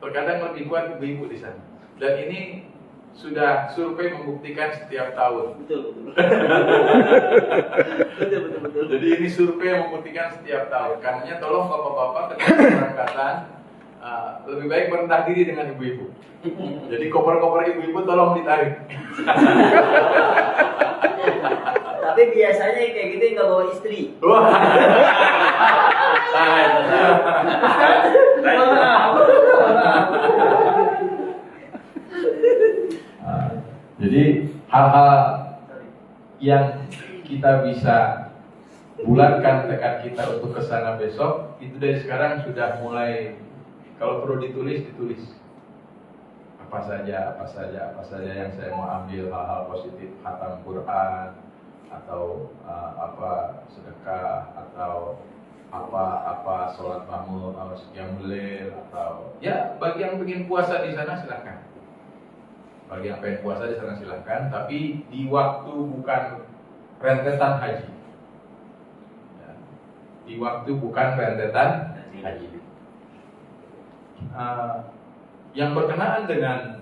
Speaker 1: Terkadang lebih kuat ibu-ibu di sana. Dan ini sudah survei membuktikan setiap tahun.
Speaker 4: Betul.
Speaker 1: Jadi ini survei yang membuktikan setiap tahun. Karenanya tolong bapak-bapak ketika keberangkatan lebih baik merendah diri dengan ibu-ibu. Jadi koper-koper ibu-ibu tolong ditarik.
Speaker 5: Tapi biasanya kayak gitu nggak bawa istri.
Speaker 1: Wah. Jadi hal-hal yang kita bisa bulatkan tekad kita untuk kesana besok, itu dari sekarang sudah mulai, kalau perlu ditulis apa saja yang saya mau ambil, hal-hal positif, khatam Quran, atau sedekah, atau apa sholat mahmud, atau qiyamul lail, atau ya bagi yang ingin puasa di sana silakan. Bagi yang pengen puasa di sana silakan, tapi di waktu bukan rentetan haji. Ya, di waktu bukan rentetan haji. Yang berkenaan dengan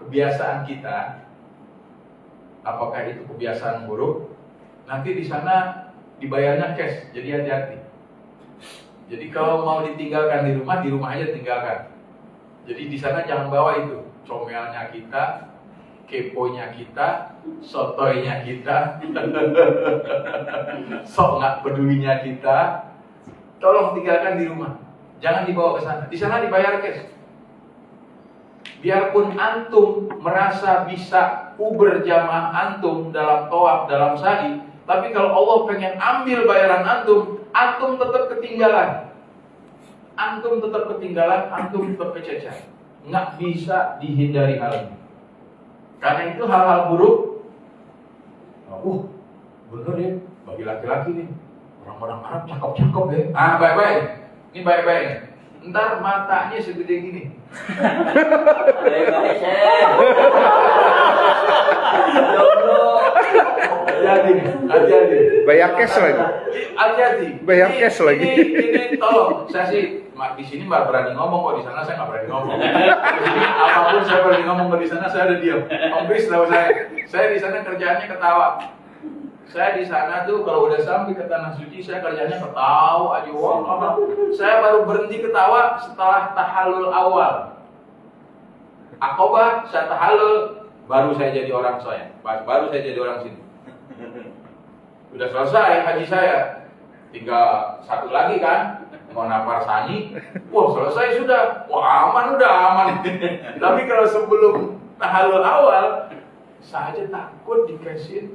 Speaker 1: kebiasaan kita, apakah itu kebiasaan buruk? Nanti di sana dibayarnya cash, jadi hati-hati. Jadi kalau mau ditinggalkan di rumah aja tinggalkan. Jadi di sana jangan bawa itu comelnya kita, keponya kita, sotoynya kita, sok nggak pedulinya kita. Tolong tinggalkan di rumah, jangan dibawa ke sana. Di sana dibayar cash. Biarpun antum merasa bisa uber jamaah antum dalam tawaf, dalam sa'i, tapi kalau Allah pengen ambil bayaran antum tetap ketinggalan. Antum tetap kececer. Nggak bisa dihindari hal ini. Karena itu hal-hal buruk. Bener ya, bagi laki-laki nih, orang-orang Arab cakep-cakep ya. Baik-baik. Ini baik-baik. Ntar matanya segede gini.
Speaker 5: Baik-baik, Syekh.
Speaker 1: Hati-hati.
Speaker 2: Bayar cash lagi.
Speaker 1: Hati-hati.
Speaker 2: Bayar
Speaker 1: Ini-
Speaker 2: cash lagi.
Speaker 1: Ini tolong, saya sih di sini mbak berani ngomong, kok di sana saya nggak berani ngomong. Di sini apapun saya berani ngomong, kok di sana saya ada diam. Om Chris tahu saya di sana kerjaannya ketawa. Saya di sana tuh kalau udah sampai ke tanah suci saya kerjanya ketawa aja. Wah, saya baru berhenti ketawa setelah tahallul awal. Akobah saya tahallul, baru saya jadi orang soya. Baru saya jadi orang sini. Udah selesai haji saya, tinggal satu lagi kan, mau nafar sani. Wah selesai sudah, wah aman udah aman. Tapi kalau sebelum tahallul awal, saya aja takut dikasih.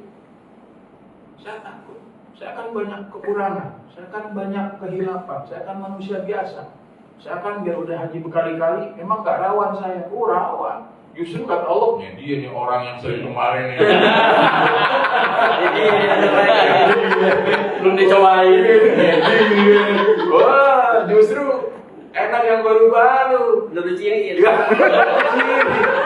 Speaker 1: Saya takut, saya akan banyak kekurangan, saya akan banyak kehilapan, saya akan manusia biasa. Saya akan biar udah haji berkali-kali, memang gak rawan saya. Oh rawan. Justru kata Allah, dia nih orang yang sering kemarin ya.
Speaker 4: Belum dicobain.
Speaker 1: Wah, justru enak yang baru-baru.
Speaker 5: Belum diciriin.
Speaker 1: Ya,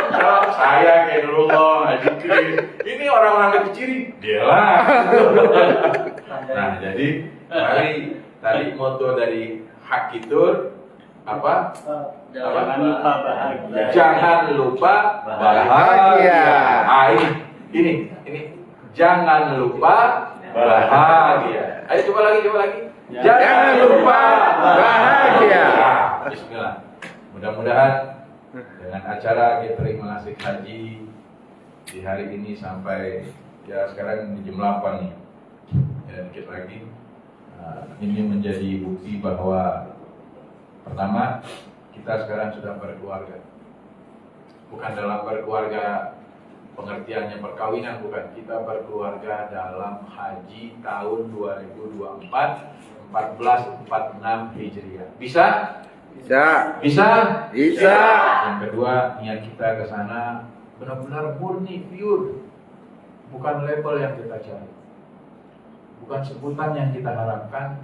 Speaker 1: kalau saya kayak dulu Haji Krim. Ini orang-orang yang ciri, dia lah. Nah, jadi tadi moto dari Hakitur apa?
Speaker 5: Jangan lupa bahagia.
Speaker 1: Jangan lupa bahagia.
Speaker 2: Bahagia.
Speaker 1: Ah, ini. Jangan lupa bahagia. Ayo coba lagi. Jangan lupa bahagia. Nah, bismillah. Mudah-mudahan dengan acara gathering manasik haji di hari ini sampai ya sekarang jam 8 nih. Ya dikit lagi. Ini menjadi bukti bahwa pertama, kita sekarang sudah berkeluarga. Bukan dalam berkeluarga pengertiannya perkawinan, bukan. Kita berkeluarga dalam haji tahun 2024 1446 Hijriah. Bisa?
Speaker 2: Bisa.
Speaker 1: Bisa?
Speaker 2: Bisa.
Speaker 1: Yang kedua, niat kita ke sana benar-benar murni, pure. Bukan label yang kita cari. Bukan sebutan yang kita harapkan,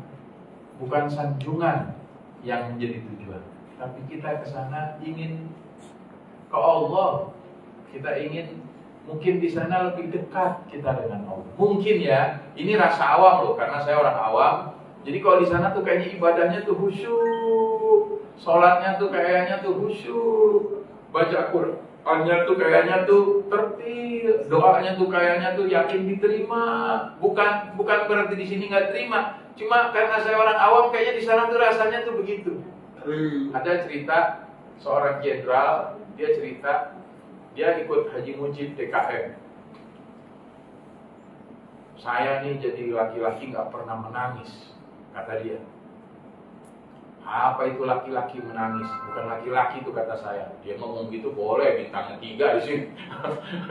Speaker 1: bukan sanjungan yang menjadi tujuan. Tapi kita ke sana ingin ke Allah. Kita ingin mungkin di sana lebih dekat kita dengan Allah. Mungkin ya, ini rasa awam loh, karena saya orang awam. Jadi kalau di sana tuh kayaknya ibadahnya tuh khusyuk, sholatnya tuh kayaknya tuh khusyuk, baca Qur'annya tuh kayaknya tuh tertib, doanya tuh kayaknya tuh yakin diterima. Bukan berarti di sini nggak terima. Cuma karena saya orang awam, kayaknya di sana tuh rasanya tuh begitu. Ada cerita seorang jenderal, dia cerita dia ikut Haji Mujib DKM. Saya nih jadi laki-laki nggak pernah menangis, kata dia. Apa itu laki-laki menangis? Bukan laki-laki itu kata saya. Dia ngomong gitu boleh, bintangnya 3 di sini.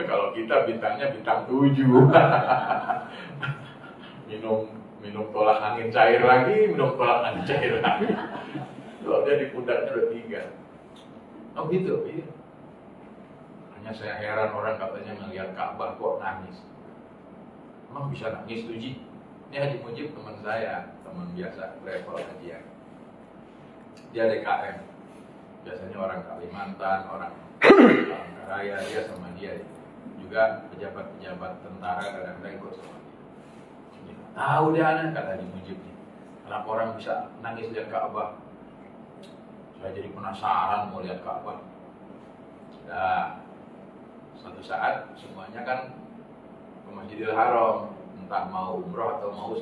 Speaker 1: Kalau kita bintangnya bintang 7. minum tolak angin cair lagi, minum tolak angin cair lagi. Kalau dia di pundaknya udah 3. Oh gitu, iya. Hanya saya heran orang katanya ngelihat Ka'bah kok nangis. Emang bisa nangis tuh Ji? Ini Haji Mujib teman saya, teman biasa travel hajian. Dia DKM. Biasanya orang Kalimantan, orang Palangkaraya, dia sama dia. Juga pejabat-pejabat tentara kadang-kadang ikut sama dia. Tahu dia anak kata Haji Mujib nih. Kenapa orang bisa nangis lihat Ka'bah? Saya jadi penasaran mau lihat Ka'bah. Nah, suatu saat semuanya kan ke Masjidil Haram, entah mau umroh atau mau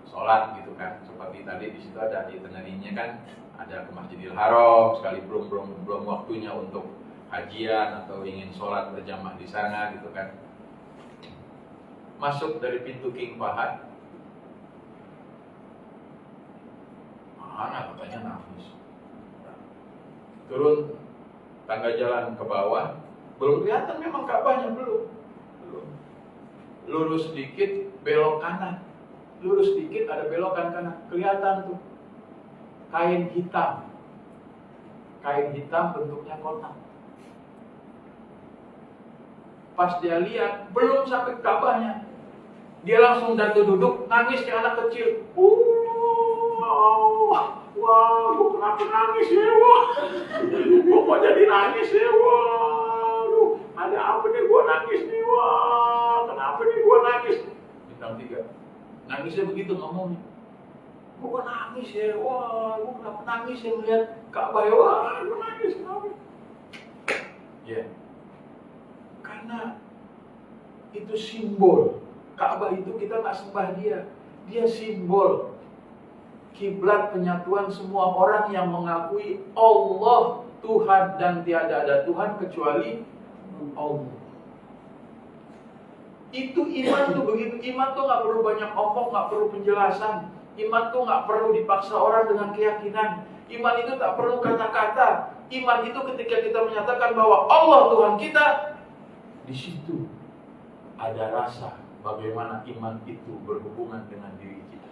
Speaker 1: sholat gitu kan. Seperti tadi di situ ada itinerarinya kan, ada ke Masjidil Haram, sekali belum waktunya untuk hajian atau ingin sholat berjamaah di sana gitu kan. Masuk dari pintu King Fahad, mana katanya nangis. Turun tangga jalan ke bawah, belum kelihatan memang Ka'bahnya, belum. Lurus sedikit belok kanan, lurus sedikit ada belokan kanan, kelihatan tuh kain hitam bentuknya kotak. Pas dia lihat belum sampai ke Ka'bahnya, dia langsung jatuh duduk nangis kayak anak kecil. Wah, gua kenapa nangis ya? Gua kok jadi nangis ya? Waduh, ada apa nih gua nangis nih? Wah, kenapa nih gua nangis? Bintang 3. Nangisnya begitu ngomongnya. Gua nangis ya, wah, gua kenapa nangis ya melihat Ka'bah ya, wah, gua nangis kenapa? Ya, karena itu simbol. Ka'bah itu kita nggak sembah dia simbol kiblat penyatuan semua orang yang mengakui Allah Tuhan dan tiada ada Tuhan kecuali Allah. Itu iman tuh begitu. Iman tuh nggak perlu banyak omong, nggak perlu penjelasan. Iman tuh nggak perlu dipaksa orang dengan keyakinan. Iman itu tak perlu kata-kata. Iman itu ketika kita menyatakan bahwa Allah Tuhan kita, di situ ada rasa bagaimana iman itu berhubungan dengan diri kita.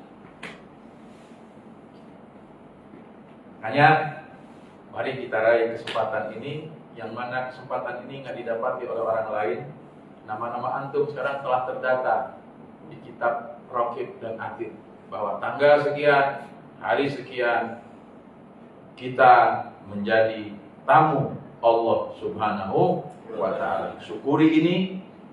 Speaker 1: Hanya mari kita raih kesempatan ini, yang mana kesempatan ini nggak didapati oleh orang lain. Nama-nama antum sekarang telah terdata di kitab Raqib dan Atid, bahwa tanggal sekian, hari sekian, kita menjadi tamu Allah Subhanahu wa Ta'ala. Syukuri ini,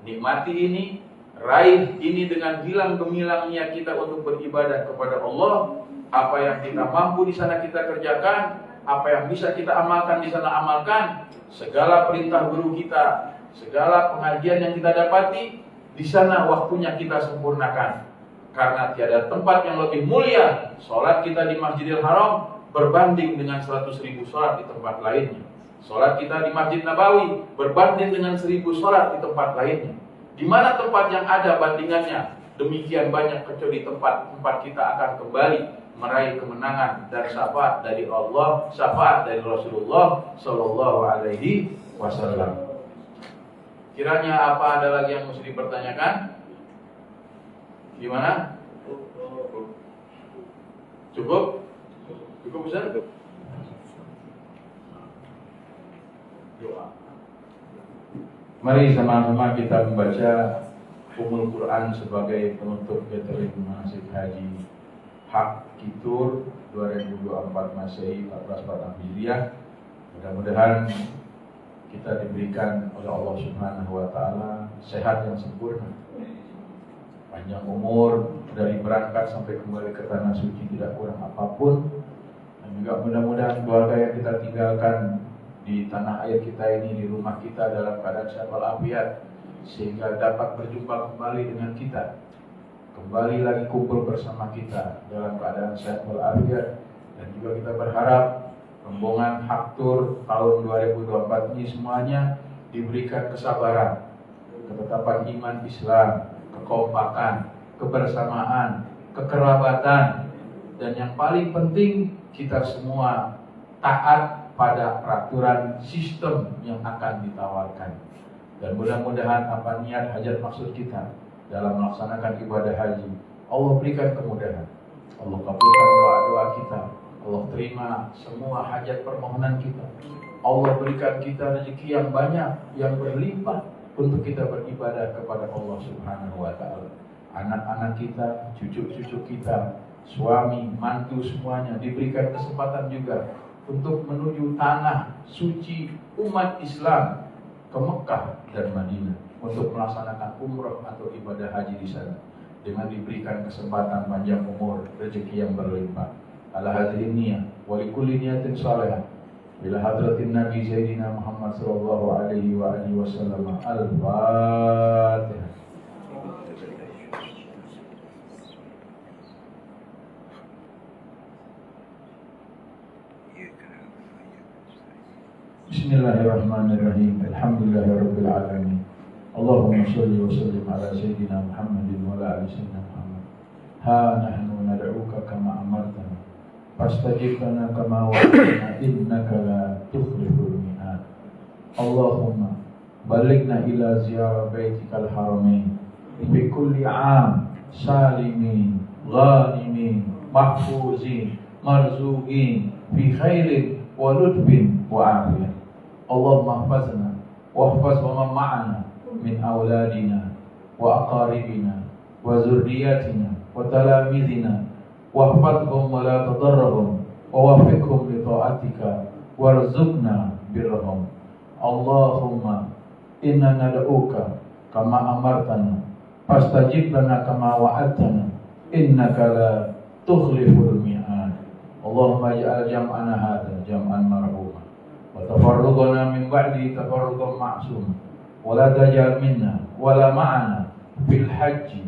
Speaker 1: nikmati ini, raih ini dengan hilang gemilangnya kita untuk beribadah kepada Allah. Apa yang kita mampu di sana kita kerjakan, apa yang bisa kita amalkan di sana amalkan. Segala perintah guru kita, segala pengajian yang kita dapati, di sana waktunya kita sempurnakan. Karena tiada tempat yang lebih mulia sholat kita di Masjidil Haram berbanding dengan 100.000 sholat di tempat lainnya. Sholat kita di Masjid Nabawi berbanding dengan 1.000 sholat di tempat lainnya. Di mana tempat yang ada bandingannya demikian banyak, kecuali tempat kita akan kembali meraih kemenangan dan syafaat dari Allah, syafaat dari Rasulullah Sallallahu Alaihi Wasallam. Kiranya apa ada lagi yang mesti dipertanyakan? Gimana? Cukup? Cukup Ustaz? Doa. Mari sama-sama kita membaca Ummul Quran sebagai penutup gathering manasik haji Hak Kitur 2024 Masehi 1446 Hijriah. Mudah-mudahan kita diberikan oleh Allah Subhanahu wa Ta'ala sehat yang sempurna, panjang umur dari berangkat sampai kembali ke tanah suci tidak kurang apapun, dan juga mudah-mudahan keluarga yang kita tinggalkan di tanah air kita ini, di rumah kita dalam keadaan sehat walafiat, sehingga dapat berjumpa kembali dengan kita, kembali lagi kumpul bersama kita dalam keadaan sehat walafiat. Dan juga kita berharap rombongan Hak Tur tahun 2024 ini semuanya diberikan kesabaran, ketetapan iman Islam, kekompakan, kebersamaan, kekerabatan, dan yang paling penting kita semua taat pada peraturan sistem yang akan ditawarkan. Dan mudah-mudahan apa niat hajat maksud kita dalam melaksanakan ibadah haji, Allah berikan kemudahan, Allah kabulkan doa-doa kita, Allah terima semua hajat permohonan kita, Allah berikan kita rezeki yang banyak, yang berlimpah untuk kita beribadah kepada Allah Subhanahu wa Ta'ala. Anak-anak kita, cucu-cucu kita, suami, mantu, semuanya diberikan kesempatan juga untuk menuju tanah suci umat Islam ke Mekah dan Madinah untuk melaksanakan umrah atau ibadah haji di sana, dengan diberikan kesempatan panjang umur, rezeki yang berlimpah. Ala hadhihi niyyah wa likulli niyatin salihah ila hadratin Nabi Sayyidina Muhammad sallallahu alaihi wa alihi wasallam. Al-Fatihah. Bismillahirrahmanirrahim. Alhamdulillahirabbil alamin. Allahumma shalli wa sallim ala sayyidina Muhammadin wa ala ali sayyidina Muhammad. Ha nahnu nad'uka kama amartana fastajib lana kama wa'adtana innaka la tukhliful mi'ad. Allahumma balighna ila ziyarah baitikal haramain bi kulli 'am salimin ghanimin mahfuzin marzuqin fi khairin wa lutfin wa afiyah. Allahumma hafazna wa hafaz wa man ma'ana min awladina wa aqaribina wa zurriyatina wa talamizina wa hafazhum wa la tadarrahum wa wafiqhum li ta'atika warzuqna birrahum. Allahumma inna nad'uka kama amartana fastajib lana kama wa'adtana innaka la tukhliful mi'ad. Allahumma ij'al jam'ana hadza jam'an marhuma wa tafarruqana min ba'di tafarruqan ma'sum wa la taj'al minna wa la ma'ana fil hajji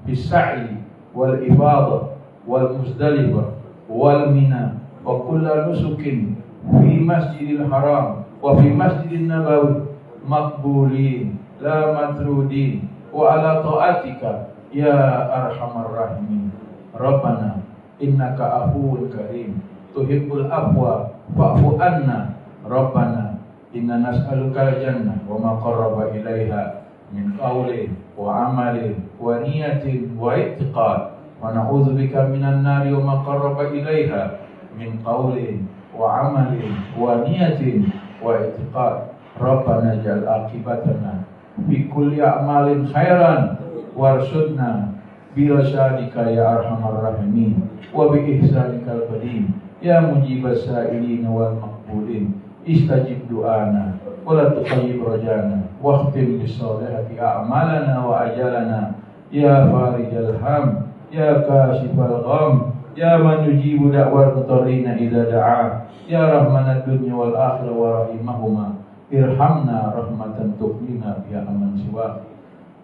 Speaker 1: bis sa'i wal ifadah wal muzdalifah wal mina wa kullu nusukin fi masjidil haram wa fi masjidin nabawi maqbulin la matrudin wa ala ta'atika ya arhamar rahimin. Rabbana innaka afuwun karim tuhibbul afwa fa'fu anna. Rabbana inna nas'aluka al-jannah wa ma qarraba ilaiha min qawlin wa amalin wa niyatin wa i'tiqad wa na'udzubika minan nari wa ma qarraba ilaiha min qawlin wa amalin wa niyatin wa i'tiqad. Rabbana ja'al aqibatana fi kulli a'malin khairan warsyudna bi rasyadika ya arhamar rahimin wa bi ihsanikal qadim ya mujibas sa'ilin wal maqbulin. Istajib du'ana wa la tuqayyib rajana wa khtim bis salihati a'malana wa ajalana ya farijal ham ya kashifal gham ya man yujibu da'wal mutarrina idza da'a ya rahmanad dunya wal akhirah wa rahimahuma irhamna rahmatan tuqina ya aman siwa.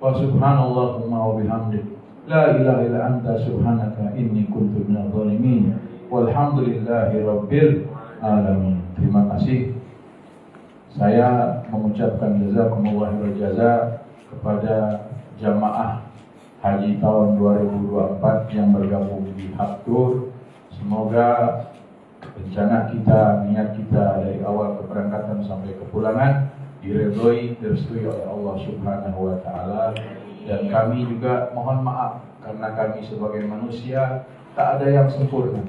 Speaker 1: Wa subhanallahumma wa bihamdik la ilaha illa anta subhanaka inni kuntu minadh dhalimin walhamdulillahi rabbil alamin. Terima kasih. Saya mengucapkan jazakumullah khairal jaza kepada jamaah haji tahun 2024 yang bergabung di Haktur. Semoga rencana kita, niat kita dari awal keberangkatan sampai kepulangan diridhoi, direstui oleh Allah Subhanahu wa taala. Dan kami juga mohon maaf karena kami sebagai manusia tak ada yang sempurna.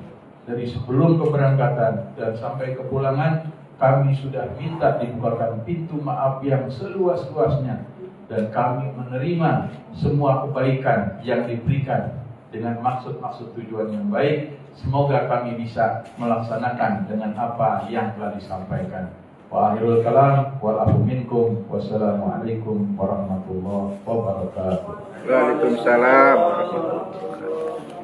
Speaker 1: Dari sebelum keberangkatan dan sampai kepulangan kami sudah minta dibukakan pintu maaf yang seluas-luasnya, dan kami menerima semua kebaikan yang diberikan dengan maksud-maksud tujuan yang baik. Semoga kami bisa melaksanakan dengan apa yang telah disampaikan. Wa akhirul kalam wal afu minkum. Wassalamualaikum warahmatullahi wabarakatuh.
Speaker 2: Waalaikumsalam warahmatullahi wabarakatuh.